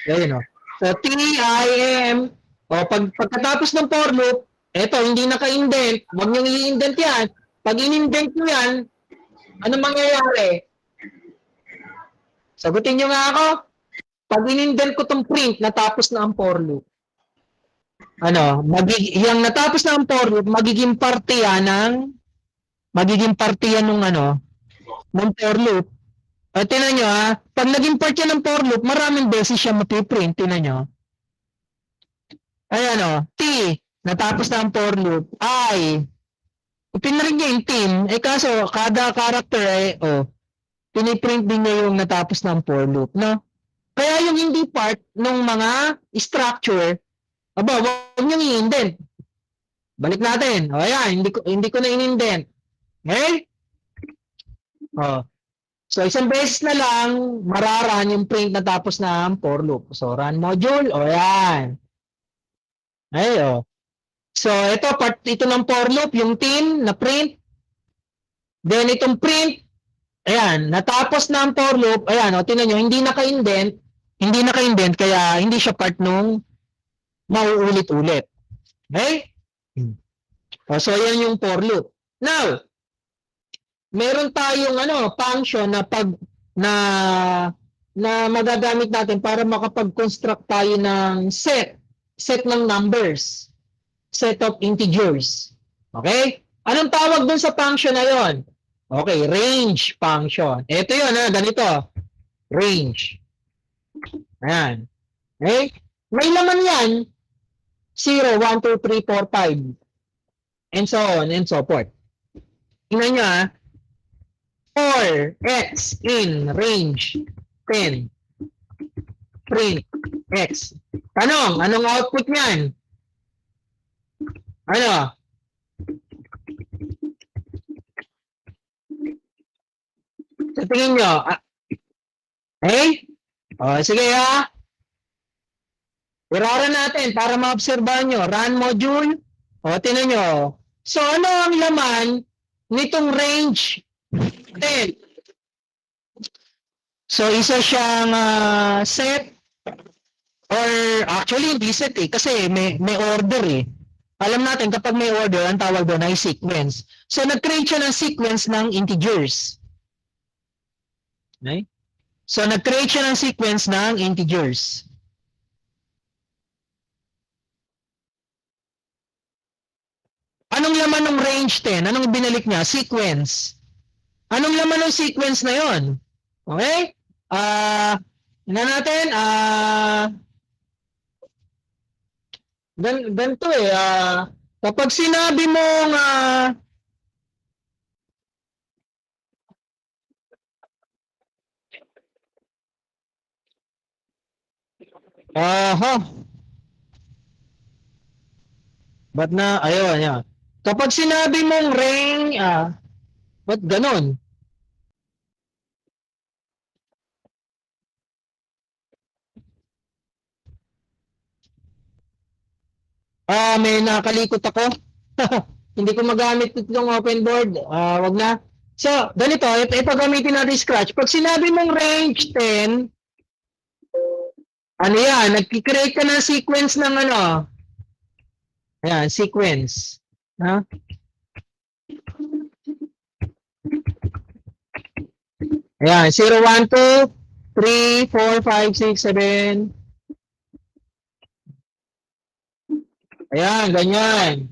Ayan, oh. So, TIM, pagkatapos ng for loop, eto, hindi naka-indent. Huwag niyong i-indent yan. Pag in-indent nyo yan, ano mangyayari? Sagutin nyo nga ako. Pag in-indent ko tong print, natapos na ang for loop. Yung natapos na ang for loop, magiging parte yan ng for loop. Tinan nyo pag naging part yan ng for loop, maraming beses siya mapiprint. Tinan nyo. Ayan T, natapos na ang for loop. I, pinarin niya yung team. Kaso, kada character piniprint din niya yung natapos ng for loop, no? Kaya yung hindi part ng mga structure, wag niyong i-indent. Balik natin. Ayan, hindi ko na in-indent. Okay? So, isang beses na lang, mararan yung print natapos ng for loop. So, run module. Ayan. So, ito ng for loop, yung team na print. Then, itong print, ayan, natapos na ang for loop. Ayan, tingnan nyo, hindi naka-indent, kaya hindi siya part nung mauulit-ulit. Okay? So, yan yung for loop. Now, meron tayong function na magagamit natin para makapag-construct tayo ng set ng numbers, set of integers. Okay? Anong tawag dun sa function na yon? Okay, range function. Ito yun, ganito. Range. Ayan. Okay? May laman yan. 0, 1, 2, 3, 4, 5. And so on and so forth. Tingnan nyo 4x in range 10. Print x. Tanong, anong output niyan? Ano? Sa tingin nyo, sige Iraran natin para maobserbahan nyo. Run module. Tingnan nyo. So, ano ang laman nitong range 10? So, isa siyang set or actually hindi set kasi may order Alam natin kapag may order, ang tawag doon ay sequence. So, nag-create siya ng sequence ng integers. Okay? So, nag-create siya ng sequence ng integers. Anong laman ng range 10? Anong binalik niya? Sequence. Anong laman ng sequence na yon? Okay? Tingnan natin. Ganito kapag sinabi mong ba't na, ayun, yan. Kapag sinabi mong range, ba't ganon? May nakalikot ako. Hindi ko magamit itong open board. Wag na. So, ganito, ito gamitin natin Scratch. Pag sinabi mong range 10, ano yan? Nag-create ka ng sequence ng ayan, sequence. Ayan, 0, 1, 2, 3, 4, 5, 6, 7. Ayan, ganyan.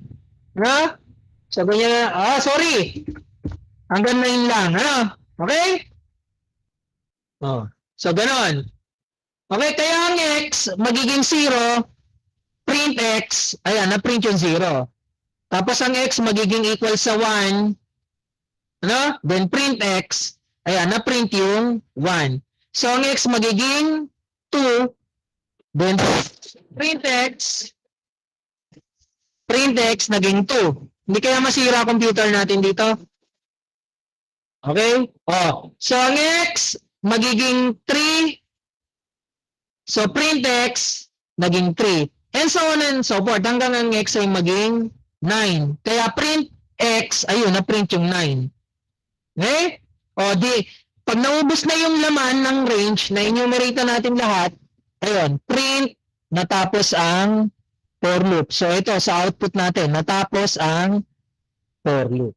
So, ganyan. Sorry. Hanggang 9 lang. Okay? So, ganon. Okay, kaya ang x magiging 0, print x, ayan, na-print yung 0. Tapos ang x magiging equal sa 1. Ano? Then print x. Ayan, na-print yung 1. So ang x magiging 2. Then print x naging 2. Hindi kaya masira computer natin dito? Okay? Oh, so ang x magiging 3. So print x naging 3. And so on and so forth hanggang ang x ay maging 9. Kaya print x, ayun, na-print yung 9. Okay? O di, pag naubos na yung laman ng range, na-enumerate na natin lahat, ayun, print, natapos ang for loop. So ito, sa output natin, natapos ang for loop.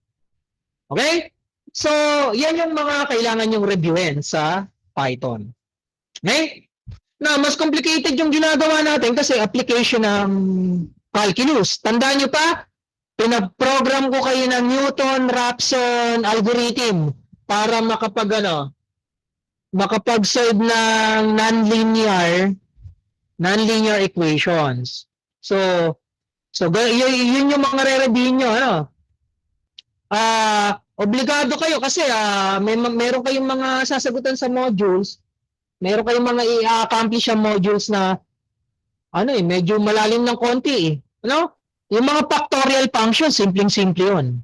Okay? So, yan yung mga kailangan yung reviewin sa Python. Okay? Now, mas complicated yung ginagawa natin kasi application ng calculus. Tandaan nyo pa, pinag-program ko kayo ng Newton-Raphson algorithm para makapag-solve ng non-linear equations. So yun yung mga re-review nyo, ano? Obligado kayo kasi meron kayong mga sasagutan sa modules, meron kayong mga i-accomplish ang modules na medyo malalim ng konti, ano? Yung mga factorial functions, simpleng-simple yun.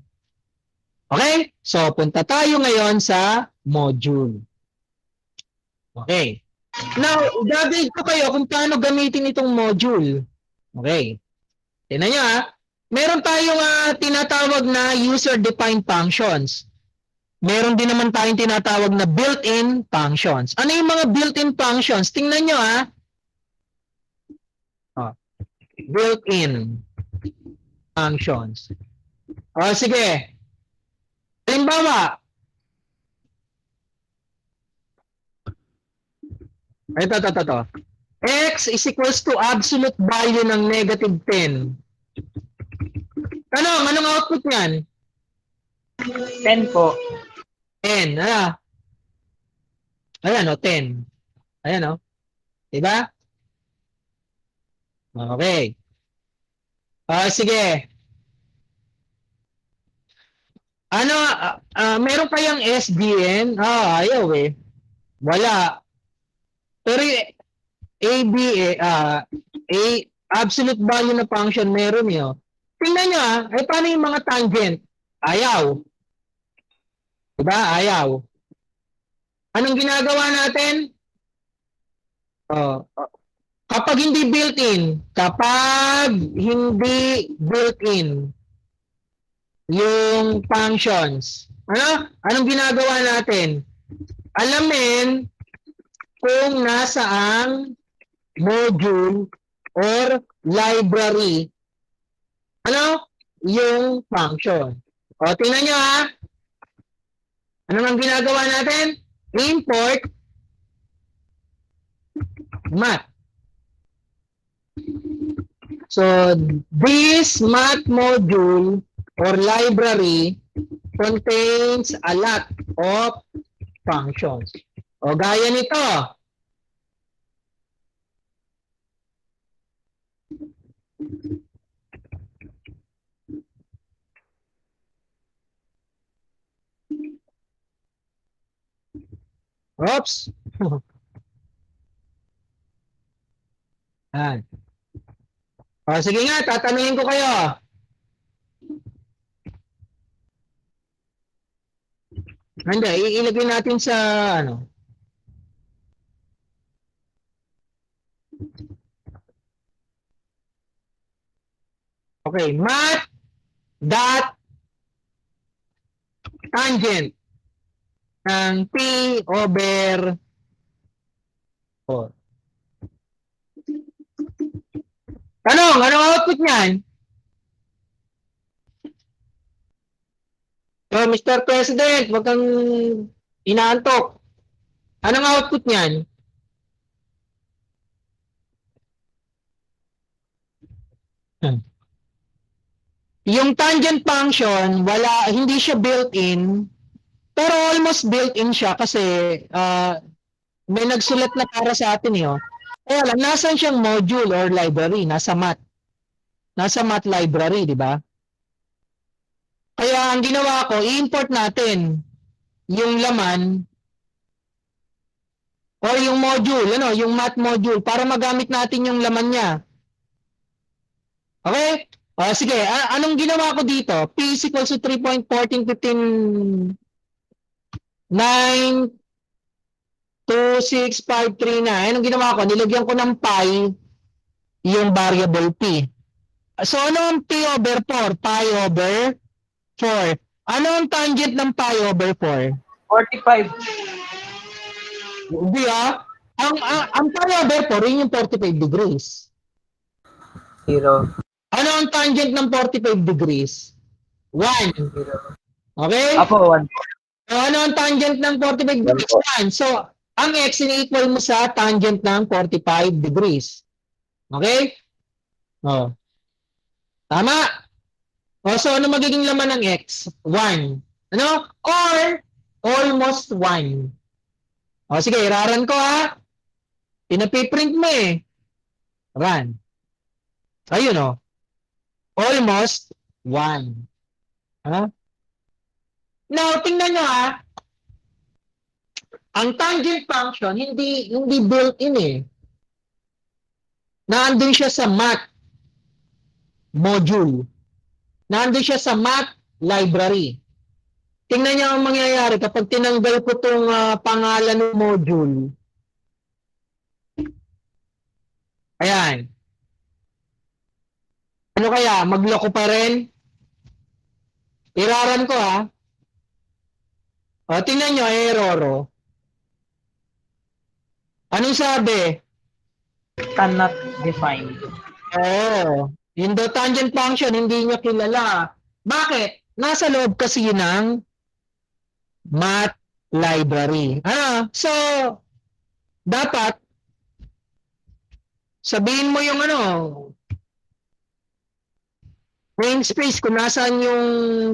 Okay? So, punta tayo ngayon sa module. Okay. Now, gagawin ko kayo kung paano gamitin itong module. Okay. Tingnan nyo meron tayong tinatawag na user-defined functions. Meron din naman tayong tinatawag na built-in functions. Ano yung mga built-in functions? Tingnan nyo built-in functions. Sige. Halimbawa, ito. X is equals to absolute value ng negative 10. Anong output niyan? 10 po. 10. Ayan 10. Ayan diba? Okay. Sige. Meron kayang SDN? Ayaw Wala. Pero absolute value na function meron Tingnan nyo paano yung mga tangent? Ayaw. Diba? Ayaw. Anong ginagawa natin? Kapag hindi built-in yung functions. Anong ginagawa natin? Alamin kung nasaang module or library yung function. Tingnan nyo Ano ang ginagawa natin? Import math. So, this math module or library contains a lot of functions. Gaya nito. Oops. Sige nga, tatanungin ko kayo. Hindi, ilagay natin sa Okay, math dot tangent ng P over 4. Anong output niyan? Mr. President, wag kang inaantok. Anong output niyan? Yung tangent function, hindi siya built-in, pero almost built-in siya kasi may nagsulat na para sa atin Kaya lang, nasan siyang module or library? Nasa math library, di ba? Kaya ang ginawa ko, i-import natin yung laman or yung module, yung math module para magamit natin yung laman niya. Okay? O, sige, anong ginawa ko dito? P is equals to 3.1415 9 2, 6, 5, 3, 9. Anong ginawa ko? Nilagyan ko ng pi yung variable p. So, ano ang p over 4? Pi over 4. Ano ang tangent ng pi over 4? 45. Hindi ang pi over 4, yun yung 45 degrees. 0. Ano ang tangent ng 45 degrees? 1. 0. Okay? Apo, 1. So, ano ang tangent ng 45 degrees? 1. So, ang x ini-equal mo sa tangent ng 45 degrees. Okay? Oh. Tama? O, so ano magiging laman ng x? 1. Ano? Or, almost 1. O, sige, iraran ko Pinapiprint mo eh. Run. Ayun almost 1. Now, tingnan nyo ang tangent function, hindi built-in eh. Naandun siya sa math module. Naandun siya sa math library. Tingnan niyo ang mangyayari kapag tinanggal ko itong pangalan ng module. Ayan. Ano kaya? Magloko pa rin? Iraran ko O, tingnan nyo, error. Anong sabi? Cannot define. Yung the tangent function, hindi niya kilala. Bakit? Nasa loob kasi yun ng math library. So, dapat, sabihin mo yung namespace kung nasaan yung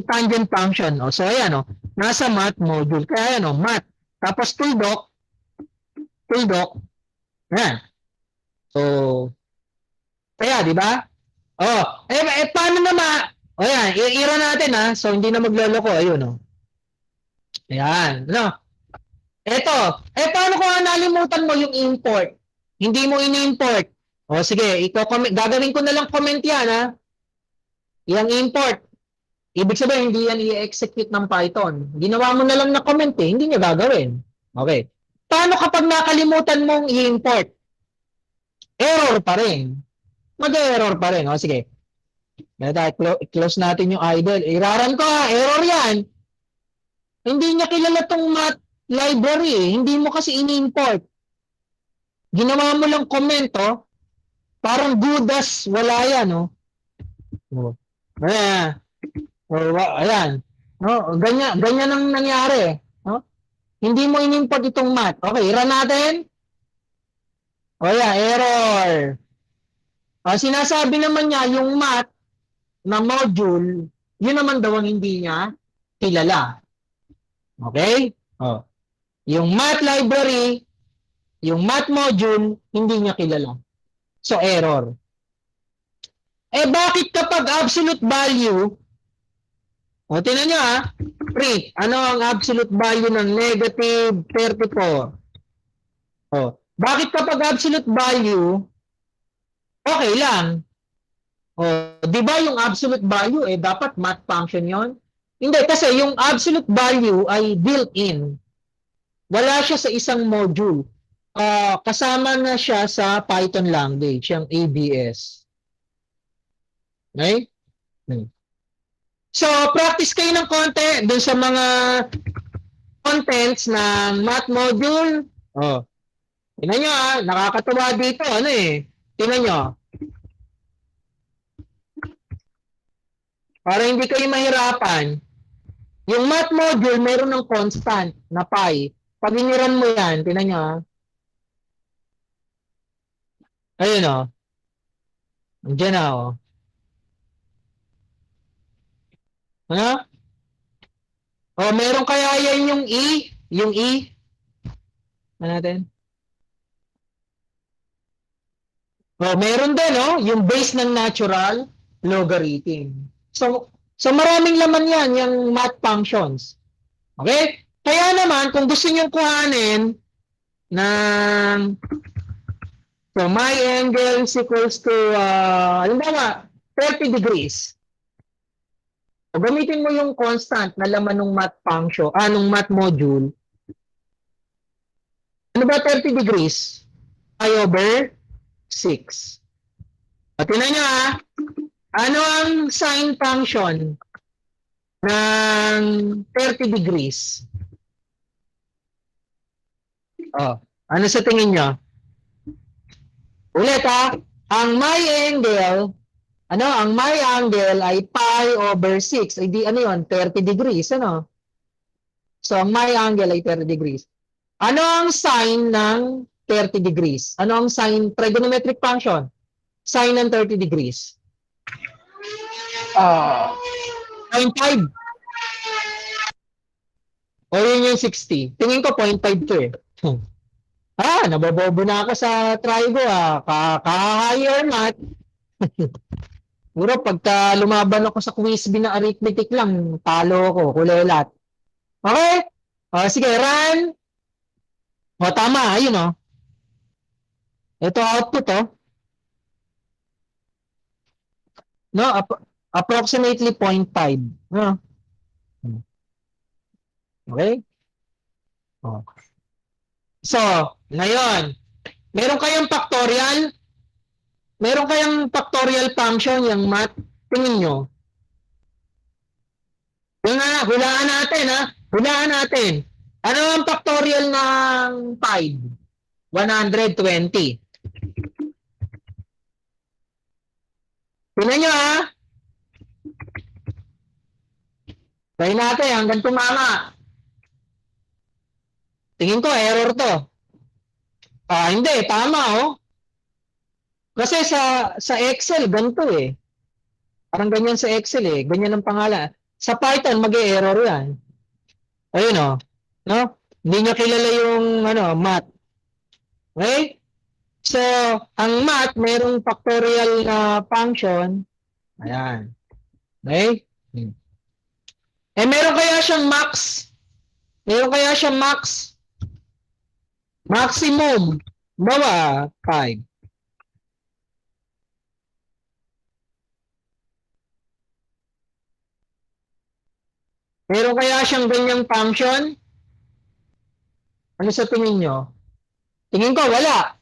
tangent function. So, ayan, nasa math module. Kaya, math. Tapos, tuldok. Ayan. So, kaya, di ba? Paano naman? Ayan, i-ira natin So, hindi na magloloko. Ayun, Ayan. Eto. Paano kung nalimutan mo yung import? Hindi mo ini-import. Sige, gagawin ko na lang comment yan, Yung import. Ibig sabihin, hindi yan i-execute ng Python. Ginawa mo na lang na comment hindi niya gagawin. Okay. Paano kapag nakalimutan mong i-import? Error pa rin. Mag-error pa rin. Sige. Close natin yung idle. Iraran ko error yan. Hindi niya kilala tong math library Hindi mo kasi ini-import. Ginawa mo lang comment, Parang good as wala yan, Ayan. Ganyan ang nangyari. Hindi mo in-import itong math. Okay, run natin. Error. Sinasabi naman niya, yung math na module, yun naman daw ang hindi niya kilala. Okay? Yung math library, yung math module, hindi niya kilala. So, error. Bakit kapag absolute value, tingnan nyo print, ano ang absolute value ng negative 34? Bakit kapag absolute value, okay lang. Di ba yung absolute value, dapat math function yon? Hindi, kasi yung absolute value ay built-in. Wala siya sa isang module. Kasama na siya sa Python language, yung ABS. Okay? So, practice kayo ng konti dun sa mga contents ng math module. Tingnan nyo nakakatuwa dito. Tingnan nyo. Para hindi kayo mahirapan. Yung math module, meron ng constant na pi. Pag iniran mo yan, tingnan nyo Ayun Andiyan na meron kaya yan yung E? Yung E? Ano natin? Meron din, yung base ng natural logarithm. So, So maraming laman yan, yung math functions. Okay? Kaya naman, kung gusto nyo kuhanin ng so my angle is equals to, halimbawa, 30 degrees. So, gamitin mo yung constant na laman ng math function, nung math module. Ano ba 30 degrees? Pi over 6. At tingnan nyo ano ang sine function ng 30 degrees? Oh, ano sa tingin nyo? Ulit ang my angle, ang my angle ay pi over 6. Ay di, ano yun? 30 degrees, ano? So, ang my angle ay 30 degrees. Ano ang sine ng 30 degrees? Ano ang sine, trigonometric function? Sine ng 30 degrees. 0.5. O yun yung 60. Tingin ko 0.5 to eh. Nabobobo na ako sa trigo Ka-higher math. Puro pagka lumaban ako sa quiz na arithmetic lang, talo ako, kulelat. Okay? Sige, run. Tama, ayun Ito output No, approximately 0.5. No? Okay? So, ngayon, meron kayong factorial? Meron kayang factorial function yung math? Tingin nyo. Yung hulaan natin Hulaan natin. Ano ang factorial ng 5? 120. Tingnan nyo Try natin hanggang tumama. Tingin ko error to. Hindi, tama Kasi sa Excel ganito Parang ganyan sa Excel ganyan ang pangalan. Sa Python mag-e-error 'yan. Ayun no? Hindi niya kilala yung math. Okay? So, ang math merong factorial na function. Ayan. Okay? Meron kaya siyang max? Meron kaya siyang max? Maximum. Bawa, 5. Meron kaya siyang ganyang function? Ano sa tingin nyo? Tingin ko, wala.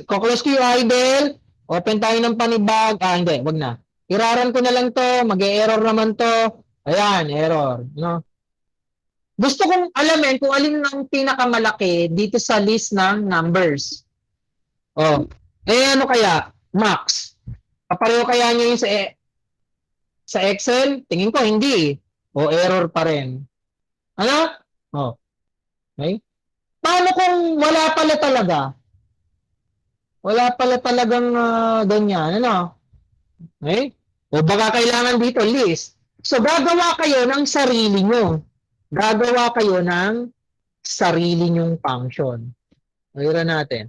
Kuklose ko yung idle. Open tayo ng panibag. Hindi, wag na. Iraran ko na lang to. Mag-e-error naman to. Ayan, error. No? Gusto kong alamin kung alin ang pinakamalaki dito sa list ng numbers. Ano kaya? Max. Kapareho kaya niya yung sa Excel? Tingin ko, hindi. Error pa rin. Ano? Okay. Paano kung wala pala talaga? Wala pala talagang ganyan. Okay? Baka kailangan dito list. So, gagawa kayo ng sarili nyo. Gagawa kayo ng sarili nyong function. Mayroon natin.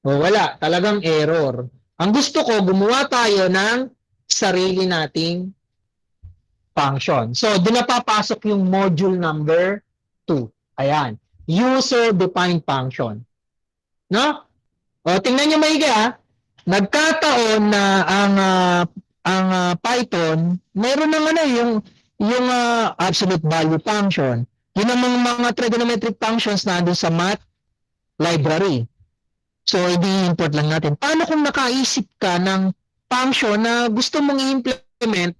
Wala. Talagang error. Ang gusto ko, gumawa tayo ng sarili nating function. So, doon na papasok yung module number 2. Ayan. User-defined function. No? Tingnan nyo maigi Nagkataon na ang Python, mayroon ng yung absolute value function. Yun ang mga trigonometric functions na doon sa math library. So, i-import lang natin. Paano kung nakaisip ka ng function na gusto mong i-implement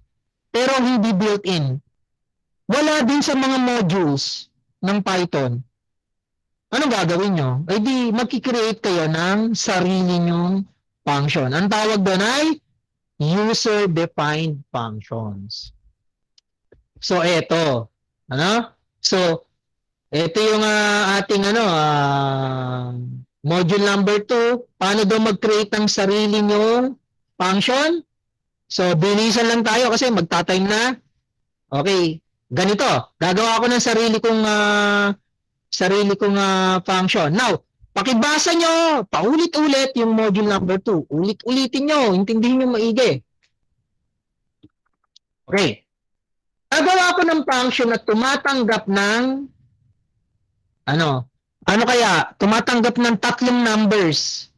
pero hindi built-in? Wala din sa mga modules ng Python. Anong gagawin nyo? Di magkikreate kayo ng sarili nyong function. Ang tawag doon ay user-defined functions. So, eto. So, ito yung ating module number 2. Paano daw mag-create ng sarili nyong function? So, bilisan lang tayo kasi magta-time na. Okay. Ganito. Gagawa ko ng sarili kong function. Now, pakibasa nyo, paulit-ulit yung module number 2. Ulit-ulitin nyo. Intindihin nyo maigi. Okay. Gagawa ko ng function na tumatanggap ng ano kaya? Tumatanggap ng tatlong numbers.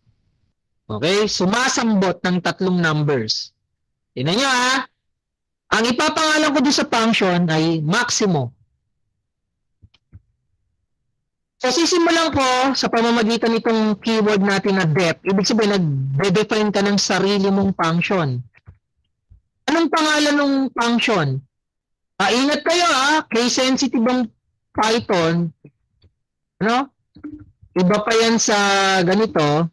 Okay? Sumasambot ng tatlong numbers. Tingnan nyo ang ipapangalan ko doon sa function ay maximo. So, sisimulan ko sa pamamagitan nitong keyword natin na def. Ibig sabihin, nag-define ka ng sarili mong function. Anong pangalan ng function? Ingat kayo case sensitive ang Python. Ano? Iba pa yan sa ganito.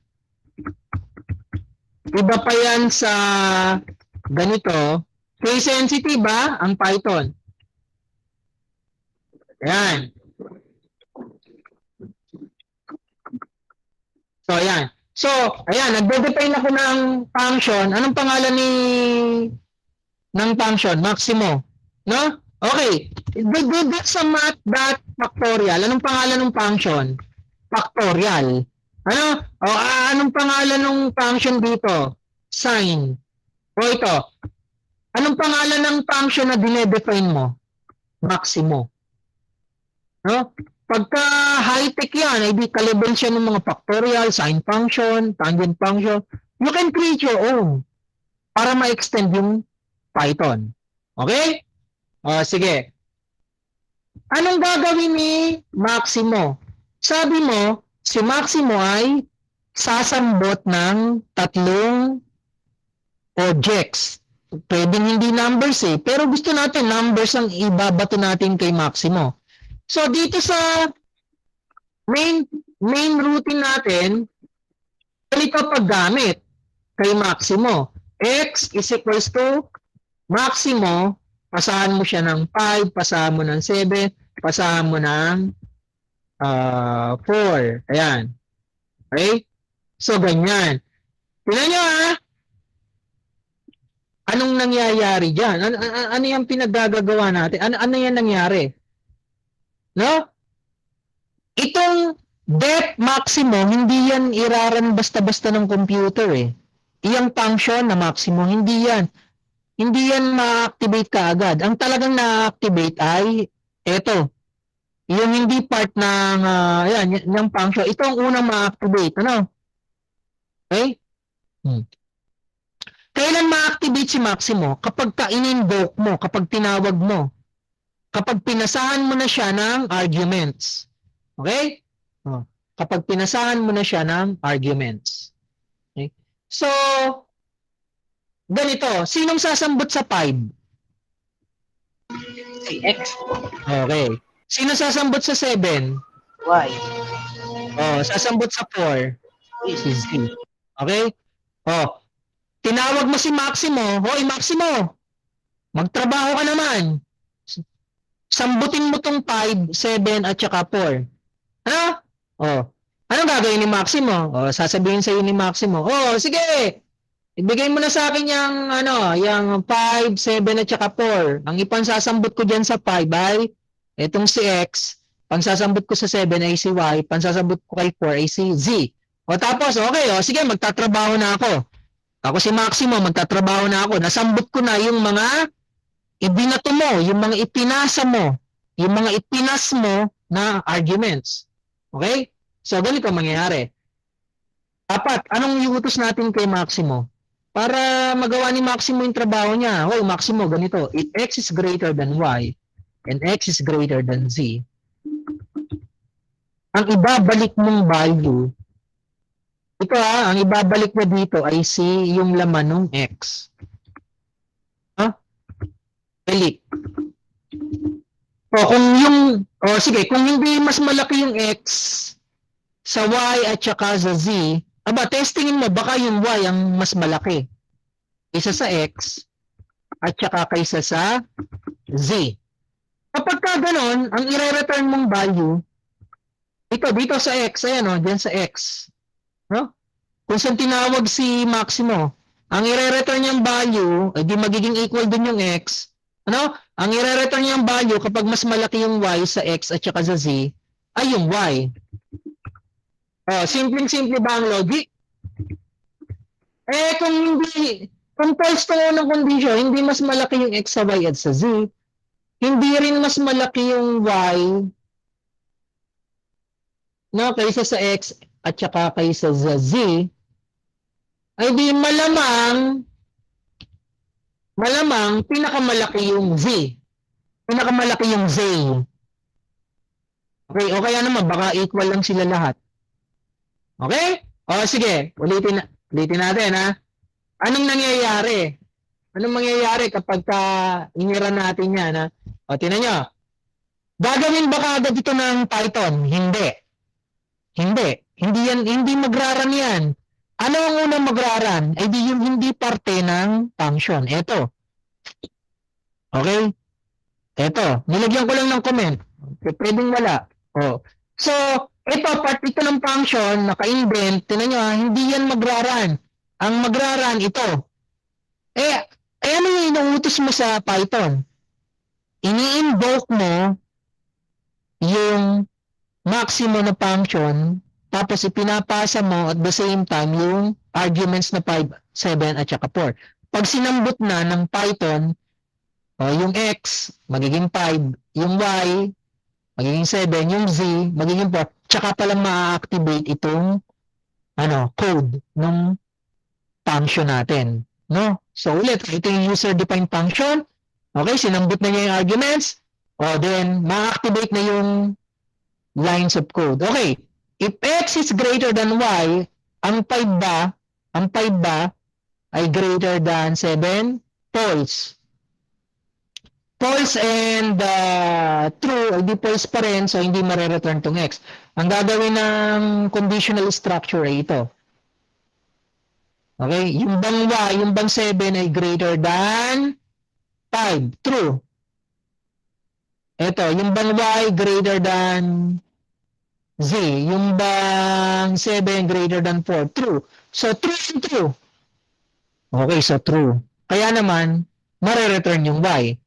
Iba pa yan sa ganito. Case sensitive ang Python. Ayan. So, ayan. So, ayan, nagde-define ako ng function. Anong pangalan ng function? Maximo. No? Okay. Do sa math.factorial. Anong pangalan ng function? Factorial. Ano? Anong pangalan ng function dito? Sine. O ito. Anong pangalan ng function na dinedefine mo? Maximo. No? Pagka high-tech yan, ay di kalibel siya ng mga factorial, sine function, tangent function. You can create your own para ma-extend yung Python. Okay? Sige. Anong gagawin ni Maximo? Sabi mo, si Maximo ay sasambot ng tatlong objects. Pwedeng hindi numbers pero gusto natin numbers ang ibabato natin kay Maximo. So, dito sa main routine natin, ganito paggamit kay Maximo. X is equals to Maximo, pasahan mo siya ng 5, pasahan mo ng 7, pasahan mo ng 4. Ayan. Okay? So, ganyan. Tingnan nyo anong nangyayari dyan? Ano yung pinaggagawa natin? Ano yan nangyari? No? Itong def maximo, hindi yan iraran basta-basta ng computer Iyang function na maximo, hindi yan. Hindi yan ma-activate kaagad. Ang talagang na-activate ay ito. Yung hindi part ng yung function. Ito ang unang ma-activate. Ano? Okay? Kailan ma-activate si Maximo? Kapag in-invoke mo, kapag tinawag mo. Kapag pinasahan mo na siya ng arguments. Okay? Kapag pinasahan mo na siya ng arguments. Okay? So, ganito. Sinong sasambot sa 5? Si X. Okay. Sino sasambot sa 7? Y. Sasambot sa 4? Si Z. Okay? Tinawag mo si Maximo. Hoy, Maximo! Magtrabaho ka naman. Sambutin mo tong 5, 7, at saka 4. Ano? Anong gagawin ni Maximo? Sasabihin sa iyo ni Maximo, sige! Ibigay mo na sa akin yung 5, 7, at saka 4. Ang ipansasambot ko dyan sa 5 ay itong si X. Pansasambot ko sa 7 ay si Y. Pansasambot ko kay 4 ay si Z. Tapos, okay, sige, magtatrabaho na ako. Ako si Maximo, magtatrabaho na ako. Nasambot ko na yung mga ibinato mo, yung mga ipinasa mo, yung mga ipinas mo na arguments. Okay? So, ganito mangyayari. Dapat, anong iutos natin kay Maximo? Para magawa ni Maximo yung trabaho niya. Hoy, Maximo, ganito. If X is greater than Y and X is greater than Z, ang ibabalik mong value, ito ang ibabalik mo dito ay yung laman ng X. Balik. Kung hindi mas malaki yung X sa Y at saka sa Z, testingin mo, baka yung Y ang mas malaki kaysa sa X at saka kaysa sa Z. Kapag ka ganon, ang i-return mong value, dito sa X, dyan sa X. No? Kung saan tinawag si Maximo, ang i-return niyang value, di magiging equal dun yung X. Ang i-return niyang value kapag mas malaki yung Y sa X at saka sa Z, ay yung Y. Simpleng-simple ba ang logic? Kung false to ng condition, hindi mas malaki yung X sa Y at sa Z, hindi rin mas malaki yung y, no, kaysa sa x at saka kaysa sa z, ay di malamang pinakamalaki yung z. Pinakamalaki yung z. Okay, o kaya naman baka equal lang sila lahat. Okay? O sige, ulitin natin ha. Anong nangyayari? Anong mangyayari kapag inira natin yan ha? O tinan nyo. Gagawin ba kaagad ito ng Python? Hindi. Hindi magraran yan. Ano ang unang magraran? Ay di yung hindi parte ng function. Ito. Okay? Ito. Nilagyan ko lang ng comment. Pwedeng wala. Oh. So, ito, part ito ng function, naka-indent, tinan nyo, hindi yan magraran. Ang magraran, ito. Ano yung inuutos mo sa Python? Ini-invoke mo yung maximum na function, tapos ipinapasa mo at the same time yung arguments na 5, 7, at saka 4. Pag sinambot na ng Python, yung x, magiging 5, yung y, magiging 7, yung z, magiging 4, tsaka palang ma-activate itong code ng function natin. No? So ulit, ito yung user-defined function. Okay, sinambot na niya yung arguments. Then, ma-activate na yung lines of code. Okay, if x is greater than y, ang 5 ba ay greater than 7? False. False and true, hindi false pa rin, so hindi mare-return tong x. Ang gagawin ng conditional structure ay ito. Okay, yung bang y, yung bang 7 ay greater than 5. True. Ito, yung bang y greater than z, yung bang 7 greater than 4. True. So, true and true. Okay, so true. Kaya naman, mare-return yung y.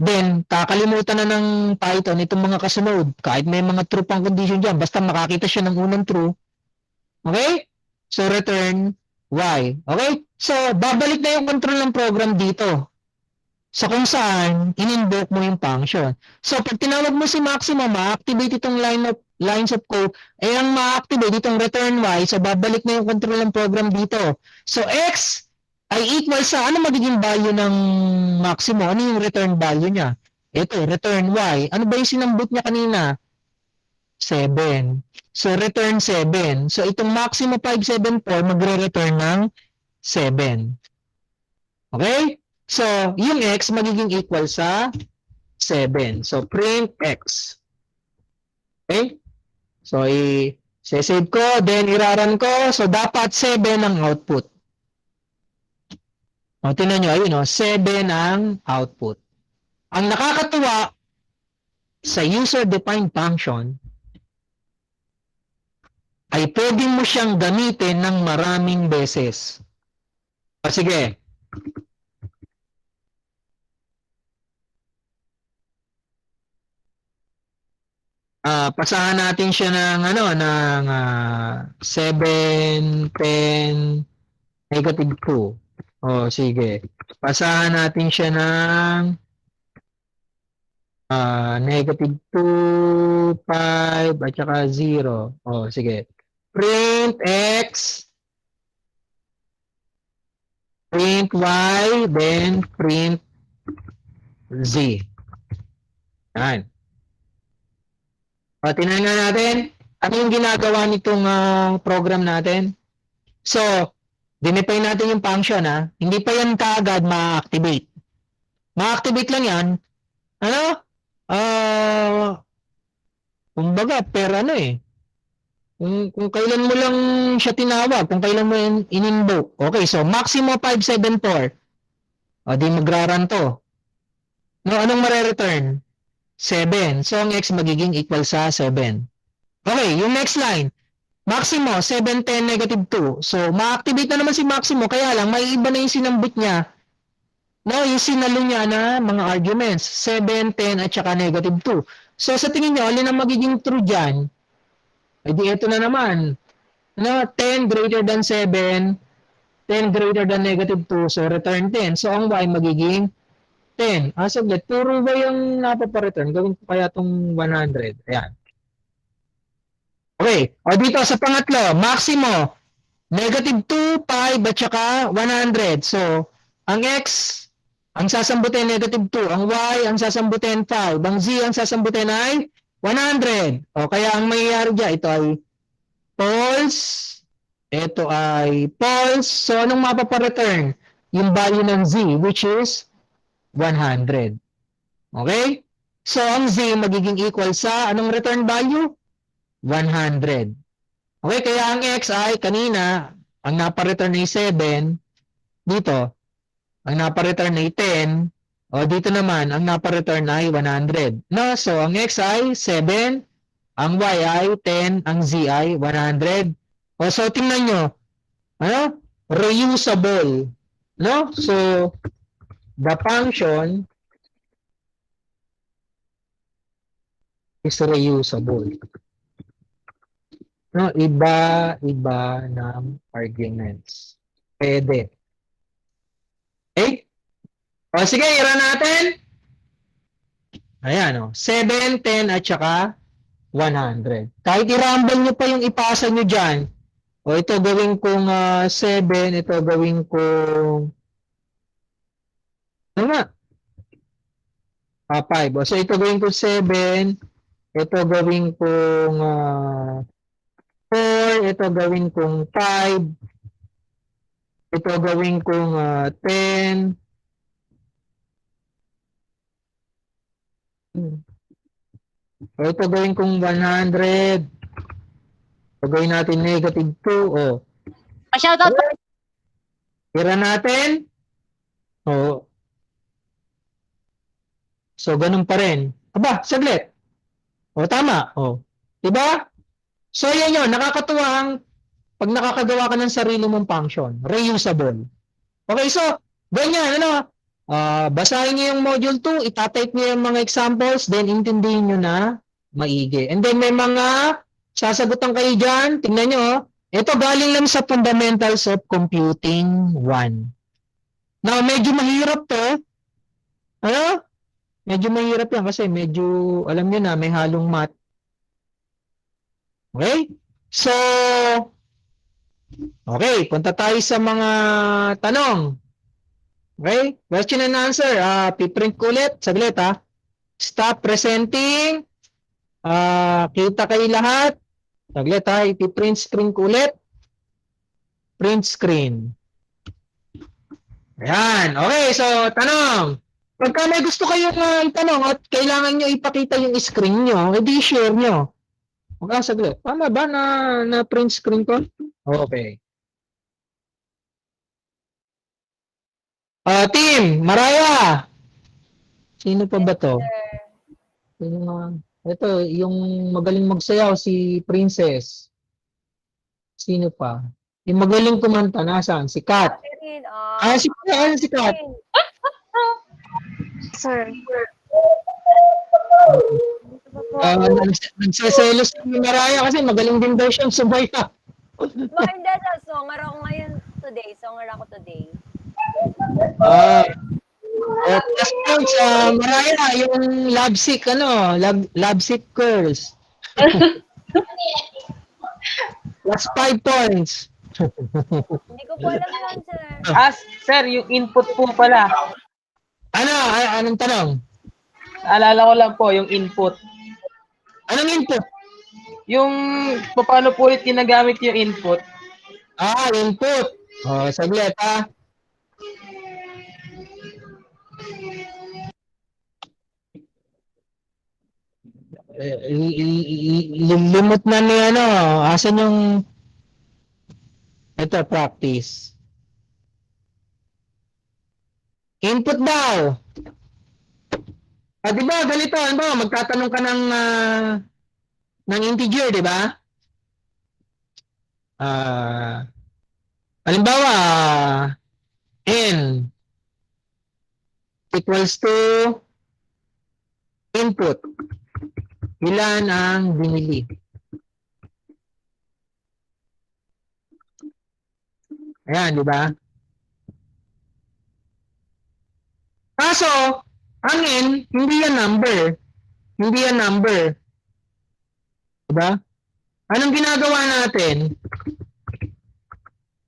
Then, kakalimutan na ng Python itong mga kasunod. Kahit may mga true pang condition dyan, basta makakita siya ng unang true. Okay? So, return y. Okay? So, babalik na yung control ng program dito. So, kung saan, in-invoke mo yung function. So, pag tinawag mo si Maxima, ma-activate itong lines of code, ang ma-activate itong return y, so babalik na yung control ng program dito. So, x ay equal sa, ano magiging value ng maximum? Ano yung return value niya? Ito, return y. Ano ba yung sinambot niya kanina? 7. So, return 7. So, itong maximum 574, magre-return ng 7. Okay? So, yung x magiging equal sa 7. So, print x. Okay? So, i-save ko, then iraran ko. So, dapat 7 ang output. O, tingnan nyo, ayun 7 ang output. Ang nakakatuwa sa user-defined function ay pwede mo siyang gamitin ng maraming beses. O, sige. Pasahan natin siya ng 7, 10, negative 2. O, sige. Pasahan natin siya ng negative 2, 5, at saka 0. O, sige. Print x, print y, then print z. Yan. O, tingnan nga natin. Ano yung ginagawa nitong program natin? So, dinefine natin yung function Hindi pa yan kaagad ma-activate. Ma-activate lang yan. Kumbaga, kung kailan mo lang siya tinawag, kung kailan mo in-invoke. Okay, so maximum 574. O, di magraran to. No, anong mare-return? 7. So, ang x magiging equal sa 7. Okay, yung next line. Maximo, 7, 10, negative 2. So, ma-activate na naman si Maximo, kaya lang, may iba na yung sinambot niya. No, yung sinalo niya na mga arguments. 7, 10, at saka negative 2. So, sa tingin niyo, alin ang magiging true dyan? E di, ito na naman. 10 greater than 7, 10 greater than negative 2, so return 10. So, ang y magiging 10. Saglit. Puro ba yung napapareturn? Gawin ko kaya itong 100. Ayan. Okay. O dito sa pangatlo, maximo. Negative 2, 5, at saka 100. So, ang X, ang sasambutin negative 2. Ang Y, ang sasambutin 5. Ang Z, ang sasambutin ay 100. O kaya ang mangyayari dyan, ito ay false. Ito ay false. So, anong mapapareturn? Yung value ng Z, which is 100. Okay? So, ang Z magiging equal sa anong return value? 100. Okay, kaya ang X ay kanina, ang napa-return ay 7. Dito, ang napa-return ay 10. O dito naman, ang napa-return ay 100. No? So, ang X ay 7. Ang Y ay 10. Ang Z ay 100. O so, tingnan nyo. Ano? Reusable. No? So, the function is reusable. No, iba ng arguments. Pwede. Okay? O sige, ira natin. Ayan, 7, 10, at saka 100. Kahit i-rumble nyo pa yung ipasa nyo dyan. O ito gawin kong 7, ito gawin kong ano nga? 5. O so ito gawin kong 7, ito gawin kong 4, ito gawin kong 5, ito gawin kong 10. O ito gawin kong 100. O gawin natin negative 2. O. Pa-shoutout po. Tira natin. O. So, ganun pa rin. Aba, saglit. O, tama. O. Diba? So, yan yun. Nakakatuwang pag nakakagawa ka ng sarili mong function. Reusable. Okay, so, ganyan. Ano? Basahin niyo yung module 2, itatype niyo yung mga examples, then intindihin niyo na maigi. And then may mga sasagutan kayo dyan. Tingnan niyo, ito galing lang sa Fundamentals of Computing 1. Now, medyo mahirap to. Ano? Medyo mahirap yan kasi medyo, alam niyo na, may halong math. Okay? So, okay, punta tayo sa mga tanong. Okay? Question and answer. Piprint ko ulit. Saglit ha. Stop presenting. Kita kayo lahat. Saglit ha. Ipiprint screen ko ulit. Print screen. Ayan. Okay. So, tanong. Pagka may gusto kayong itanong at kailangan nyo ipakita yung screen nyo, edi share nyo. Saglit. Tama ba na print screen ko? Okay. Team, Maraya. Sino pa ba to? Ito, yung magaling magsayaw, si Princess. Sino pa? Yung magaling kumanta, nasaan? Si Kat. Si Kat. Sir. Nagsaselos si Maraya kasi magaling din daw siyang sumaya. Bakit hindi sa songer ako ngayon today? Songer ako today. Plus points, Maraya, yung lovesick, lovesick girls. Plus 5 points. Hindi ko po alam yan, sir. Sir, yung input po pala. Anong tanong? Alala ko lang po, yung input. Anong input? Yung paano po ulit ginagamit yung input. Input. Saglit ha. Limot na ni asan yung ito practice. Input daw. Di ba ganito, magtatanong ka ng integer, di ba? Halimbawa, n equals to input. Ilan ang binili? Ayan, di ba? Kaso, Ang n, hindi yan number. Hindi yan number. Diba? Anong ginagawa natin?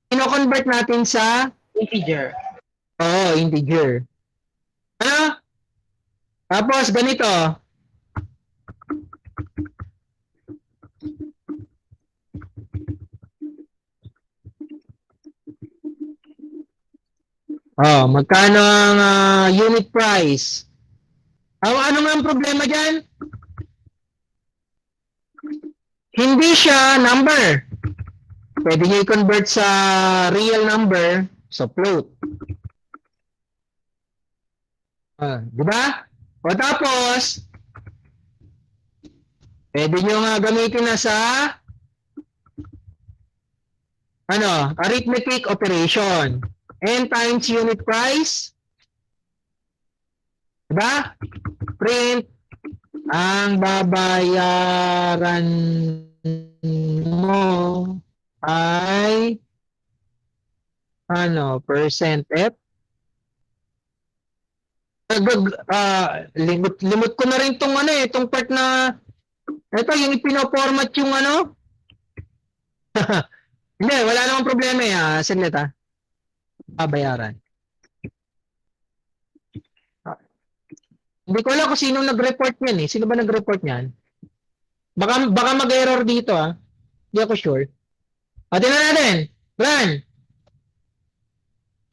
Ino-convert natin sa Integer. integer. Ano? Tapos, ganito. Magkano ang unit price? Ano nga ang problema dyan? Hindi siya number. Pwede niyo i-convert sa real number, sa float. Di ba? O tapos, pwede niyo nga gamitin na sa arithmetic operation. N times unit price. Diba? Print ang babayaran mo ay percent F. Limot ko na rin itong part na ito yung ipino-format yung Hindi, wala namang problema saglit babayaran. Hindi ko alam kung sino nag-report niyan Sino ba nag-report niyan? Baka mag-error dito Hindi ako sure. Tingnan natin. Run.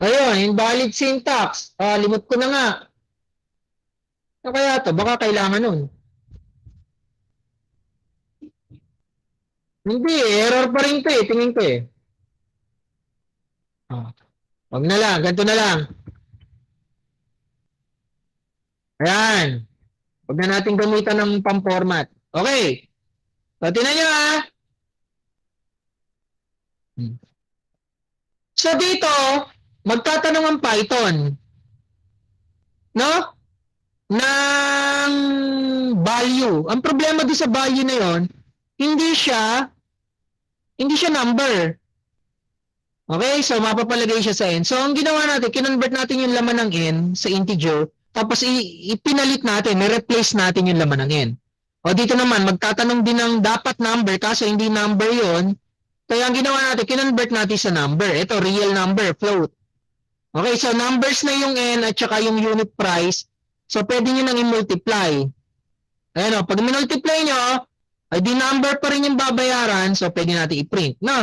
Ayun, invalid syntax. Limot ko na nga. Ano kaya to? Baka kailangan nun. Hindi, error pa rin to Tingin ko Wag na lang, ganito na lang. Ayan. Wag na natin gamitan ng pang-format. Okay. So, tingnan nyo So, dito, magtatanong ang Python. No? Ng value. Ang problema doon sa value na yon, hindi siya number. Okay? So, mapapalagay siya sa n. So, ang ginawa natin, kinonvert natin yung laman ng n sa integer, tapos ipinalit natin, i-replace natin yung laman ng n. O dito naman, magtatanong din ng dapat number, kaso hindi number yon. Kaya ang ginawa natin, kinonvert natin sa number. Ito, real number, float. Okay, so numbers na yung n at saka yung unit price. So, pwede nyo nang i-multiply. Ayan pag minultiply nyo, ay di number pa rin yung babayaran, so pwede natin i-print. No?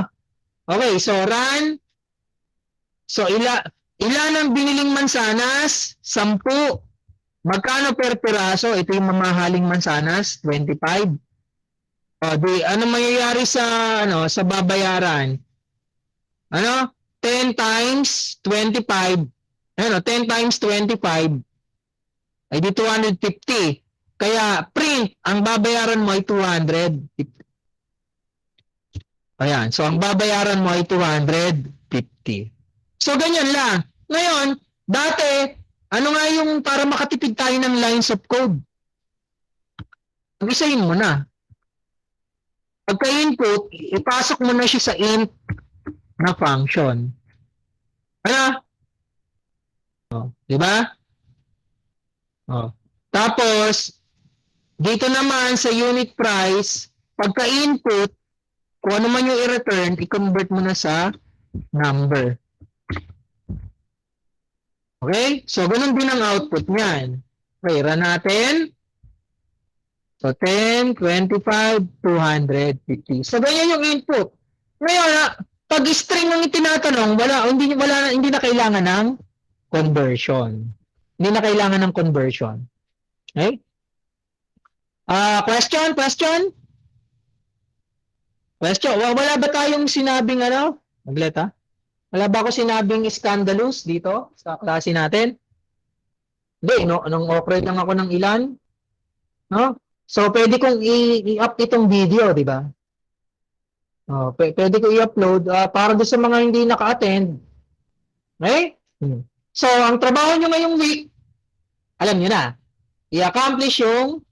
Okay, so run. So, ilan ang biniling mansanas? 10. Magkano per piraso? Ito yung mamahaling mansanas, 25. Ano mangyayari sa babayaran? 10 times 25. 10 times 25 ay di 250. Kaya print, ang babayaran mo ay 250. Ayan. So, ang babayaran mo ay 250. So, ganyan lang. Ngayon, dati, ano nga yung para makatipid tayo ng lines of code? Pag-isahin mo na. Pagka-input, ipasok mo na siya sa int na function. Diba? Tapos, dito naman sa unit price, pagka-input, kung ano man yung i-return, i-convert mo na sa number. Okay? So, ganun din ang output niyan. Okay, run natin. So, 10, 25, 250. So, ganyan yung input. Ngayon, pag string ang itinatanong, hindi na kailangan ng conversion. Hindi na kailangan ng conversion. Okay? Question? Wala ba tayong sinabing Magleta? Wala ba ako sinabing scandalous dito sa klase natin? Hindi, nung operate lang ako ng ilan. No? So, pwede kong i-up itong video, di ba? Pwede ko i-upload para doon sa mga hindi naka-attend. Okay? So, ang trabaho nyo ngayong week, alam nyo na, i-accomplish yung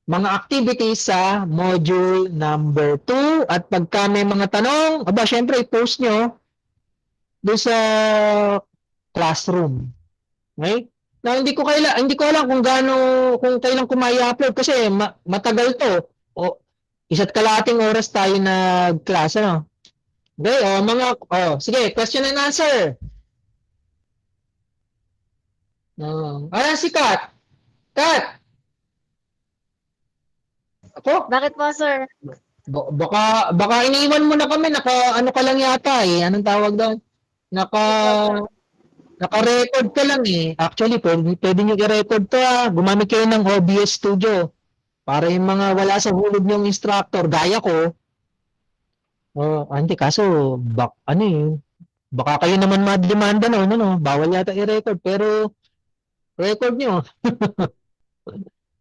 mga activities sa module number 2 at pagka may mga tanong, syempre i-post nyo doon sa classroom. Okay? Na hindi ko alam kung kailan ko mai-upload kasi matagal to. O isa't kalahating oras tayo nag-class, ano? Okay, sige, question and answer. Si Kat. Kat, ako? Bakit po, sir? Baka iniwan mo na kami, ano ka lang yata eh. Anong tawag doon? Naka-record ka lang eh. Actually, pwede nyo i-record to Gumamit kayo ng OBS Studio. Para yung mga wala sa hulog ng instructor, gaya ko. Hindi, kaso, baka kayo naman ma-demanda no? Bawal yata i-record, pero record nyo.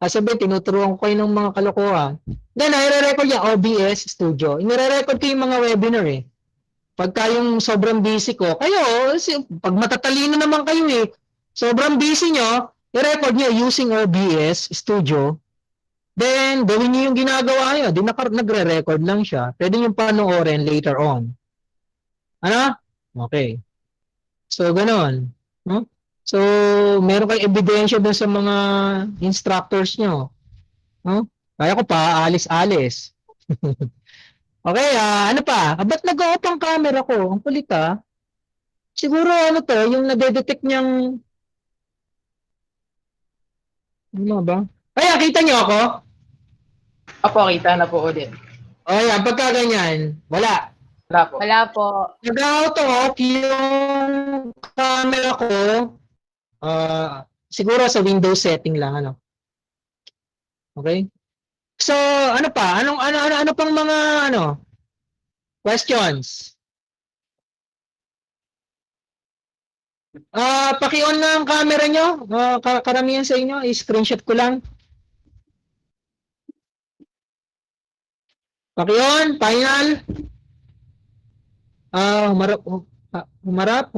Sabi, tinuturuan ko kayo ng mga kalokohan. Then, i-record yung OBS Studio. Inire-record ko yung mga webinar eh. Pagka yung sobrang busy ko, pag matatalino naman kayo eh, sobrang busy nyo, i-record nyo using OBS Studio. Then, gawin nyo yung ginagawa nyo. Di nagre-record lang siya. Pwede nyo panoorin later on. Ano? Okay. So, ganun. No? So, meron kayong ebidensya dun sa mga instructors nyo. No? Kaya ko pa, alis-alis. Okay, ano pa? Ba't nag-off ang camera ko? Ang kulit Siguro yung nade-detect niyang... Ano ba? Kita nyo ako? Opo, kita na po ulit. Pagka ganyan, wala. Wala po. Wala po. Nag-auto off yung camera ko. Siguro sa Windows setting lang, ano. Okay? So, ano pa? Ano pang mga, questions? Paki-on na ang camera nyo. Karamihan sa inyo, i-screenshot ko lang. Paki-on, final. Humarap.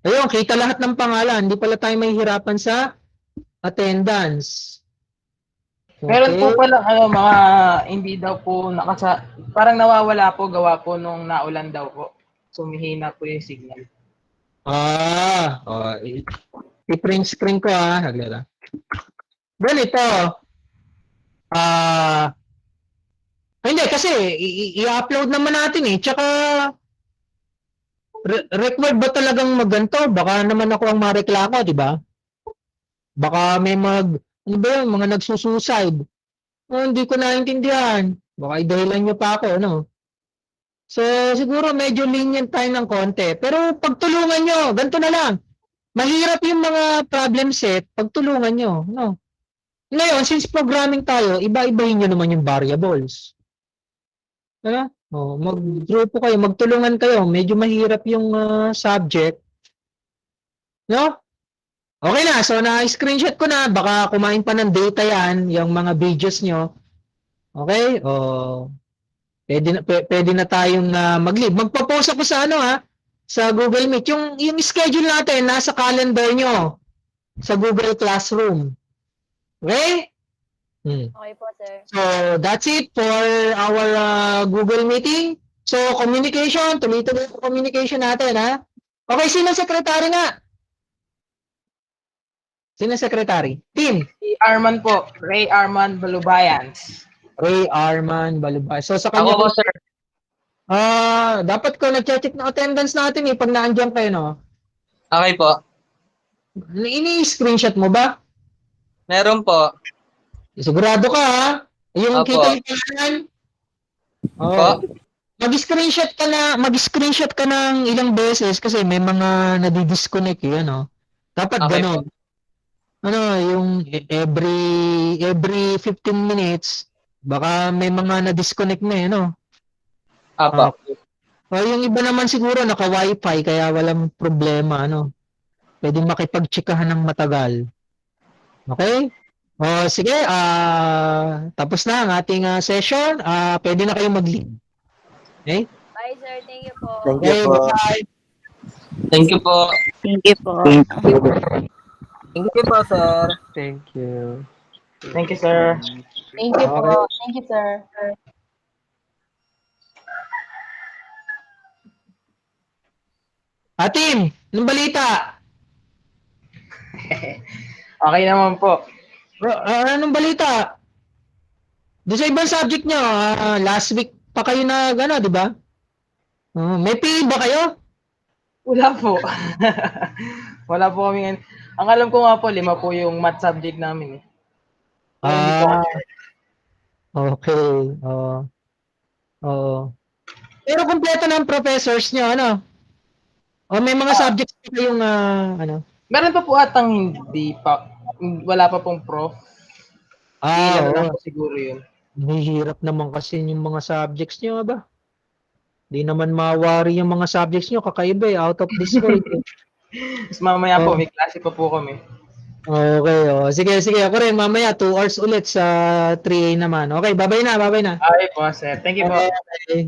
Ayun, kita lahat ng pangalan. Hindi pala tayo mahihirapan sa attendance. Okay. Meron po pala mga hindi daw po parang nawawala po gawa po nung naulan daw po. Sumihina po yung signal. I-print screen ko Haglala. Ganito. Hindi kasi i-upload naman natin eh. Tsaka required ba talagang maganto? Baka naman ako ang mareklamo, di ba? Baka may mga nagsusuicide. Hindi ko naintindihan. Baka idahilan nyo pa ako, no? So, siguro medyo lenient tayo ng konti. Pero pagtulungan nyo, ganito na lang. Mahirap yung mga problem set, pagtulungan nyo, no? Ngayon, since programming tayo, iba-ibahin nyo naman yung variables. Ano? Mag-grupo kayo, magtulungan kayo. Medyo mahirap yung subject. No? Okay na, so na-screenshot ko na. Baka kumain pa ng data yan, yung mga videos nyo. Okay? Pwede na tayong mag-leave. Magpo-post ako sa sa Google Meet. Yung schedule natin, nasa calendar nyo. Sa Google Classroom. Okay? Okay po, sir. So, that's it for our Google meeting. So, communication. Tuloy-tuloy yung communication natin, Okay, sino secretary nga? Sino secretary? Team. Si Arman po. Ray Arman Balubayans. Ray Arman Balubay. So, sa kanya... Ako po, sir. Dapat ko nag-check ng attendance natin pag naandyan kayo, no? Okay po. Ini-screenshot mo ba? Meron po. Sigurado ka, Yung Opo. kita yung pangalan? Po? Mag-screenshot ka ng ilang beses kasi may mga nadi-disconnect Dapat Okay ganon. Yung every 15 minutes, baka may mga na-disconnect na Apo. Yung iba naman siguro naka-wifi kaya walang problema, Pwedeng makipag-chikahan ng matagal. Okay? Sige, tapos na ang ating session. Pwede na kayong mag-leave. Okay? Bye, sir. Thank you po. Thank you po. Bye. Thank you po. Thank you po. Thank you po, sir. Thank you. Thank you, sir. Thank you po. Okay. Thank you, sir. Team, anong balita? Okay naman po. Bro, anong balita? Doon sa ibang subject nyo, last week pa kayo di ba? May PE ba kayo? Wala po. Wala po kami. Ang alam ko nga po, 5 po yung math subject namin. Pero hindi po Ah, okay. Oo. Pero kumpleto na ang professors nyo, ano? O may mga subjects pa kayong, Meron pa po atang hindi pa. Wala pa pong prof. Ilan na oo. po siguro yun. Mahihirap naman kasi yung mga subjects nyo, ba? Di naman mawari yung mga subjects nyo, kakaiba out of this world. Tapos mamaya po, Oh. may klase pa po kami. Okay, sige, ako rin, mamaya 2 hours ulit sa 3A naman. Okay, bye-bye na. Okay po, sir. Thank you po. Okay.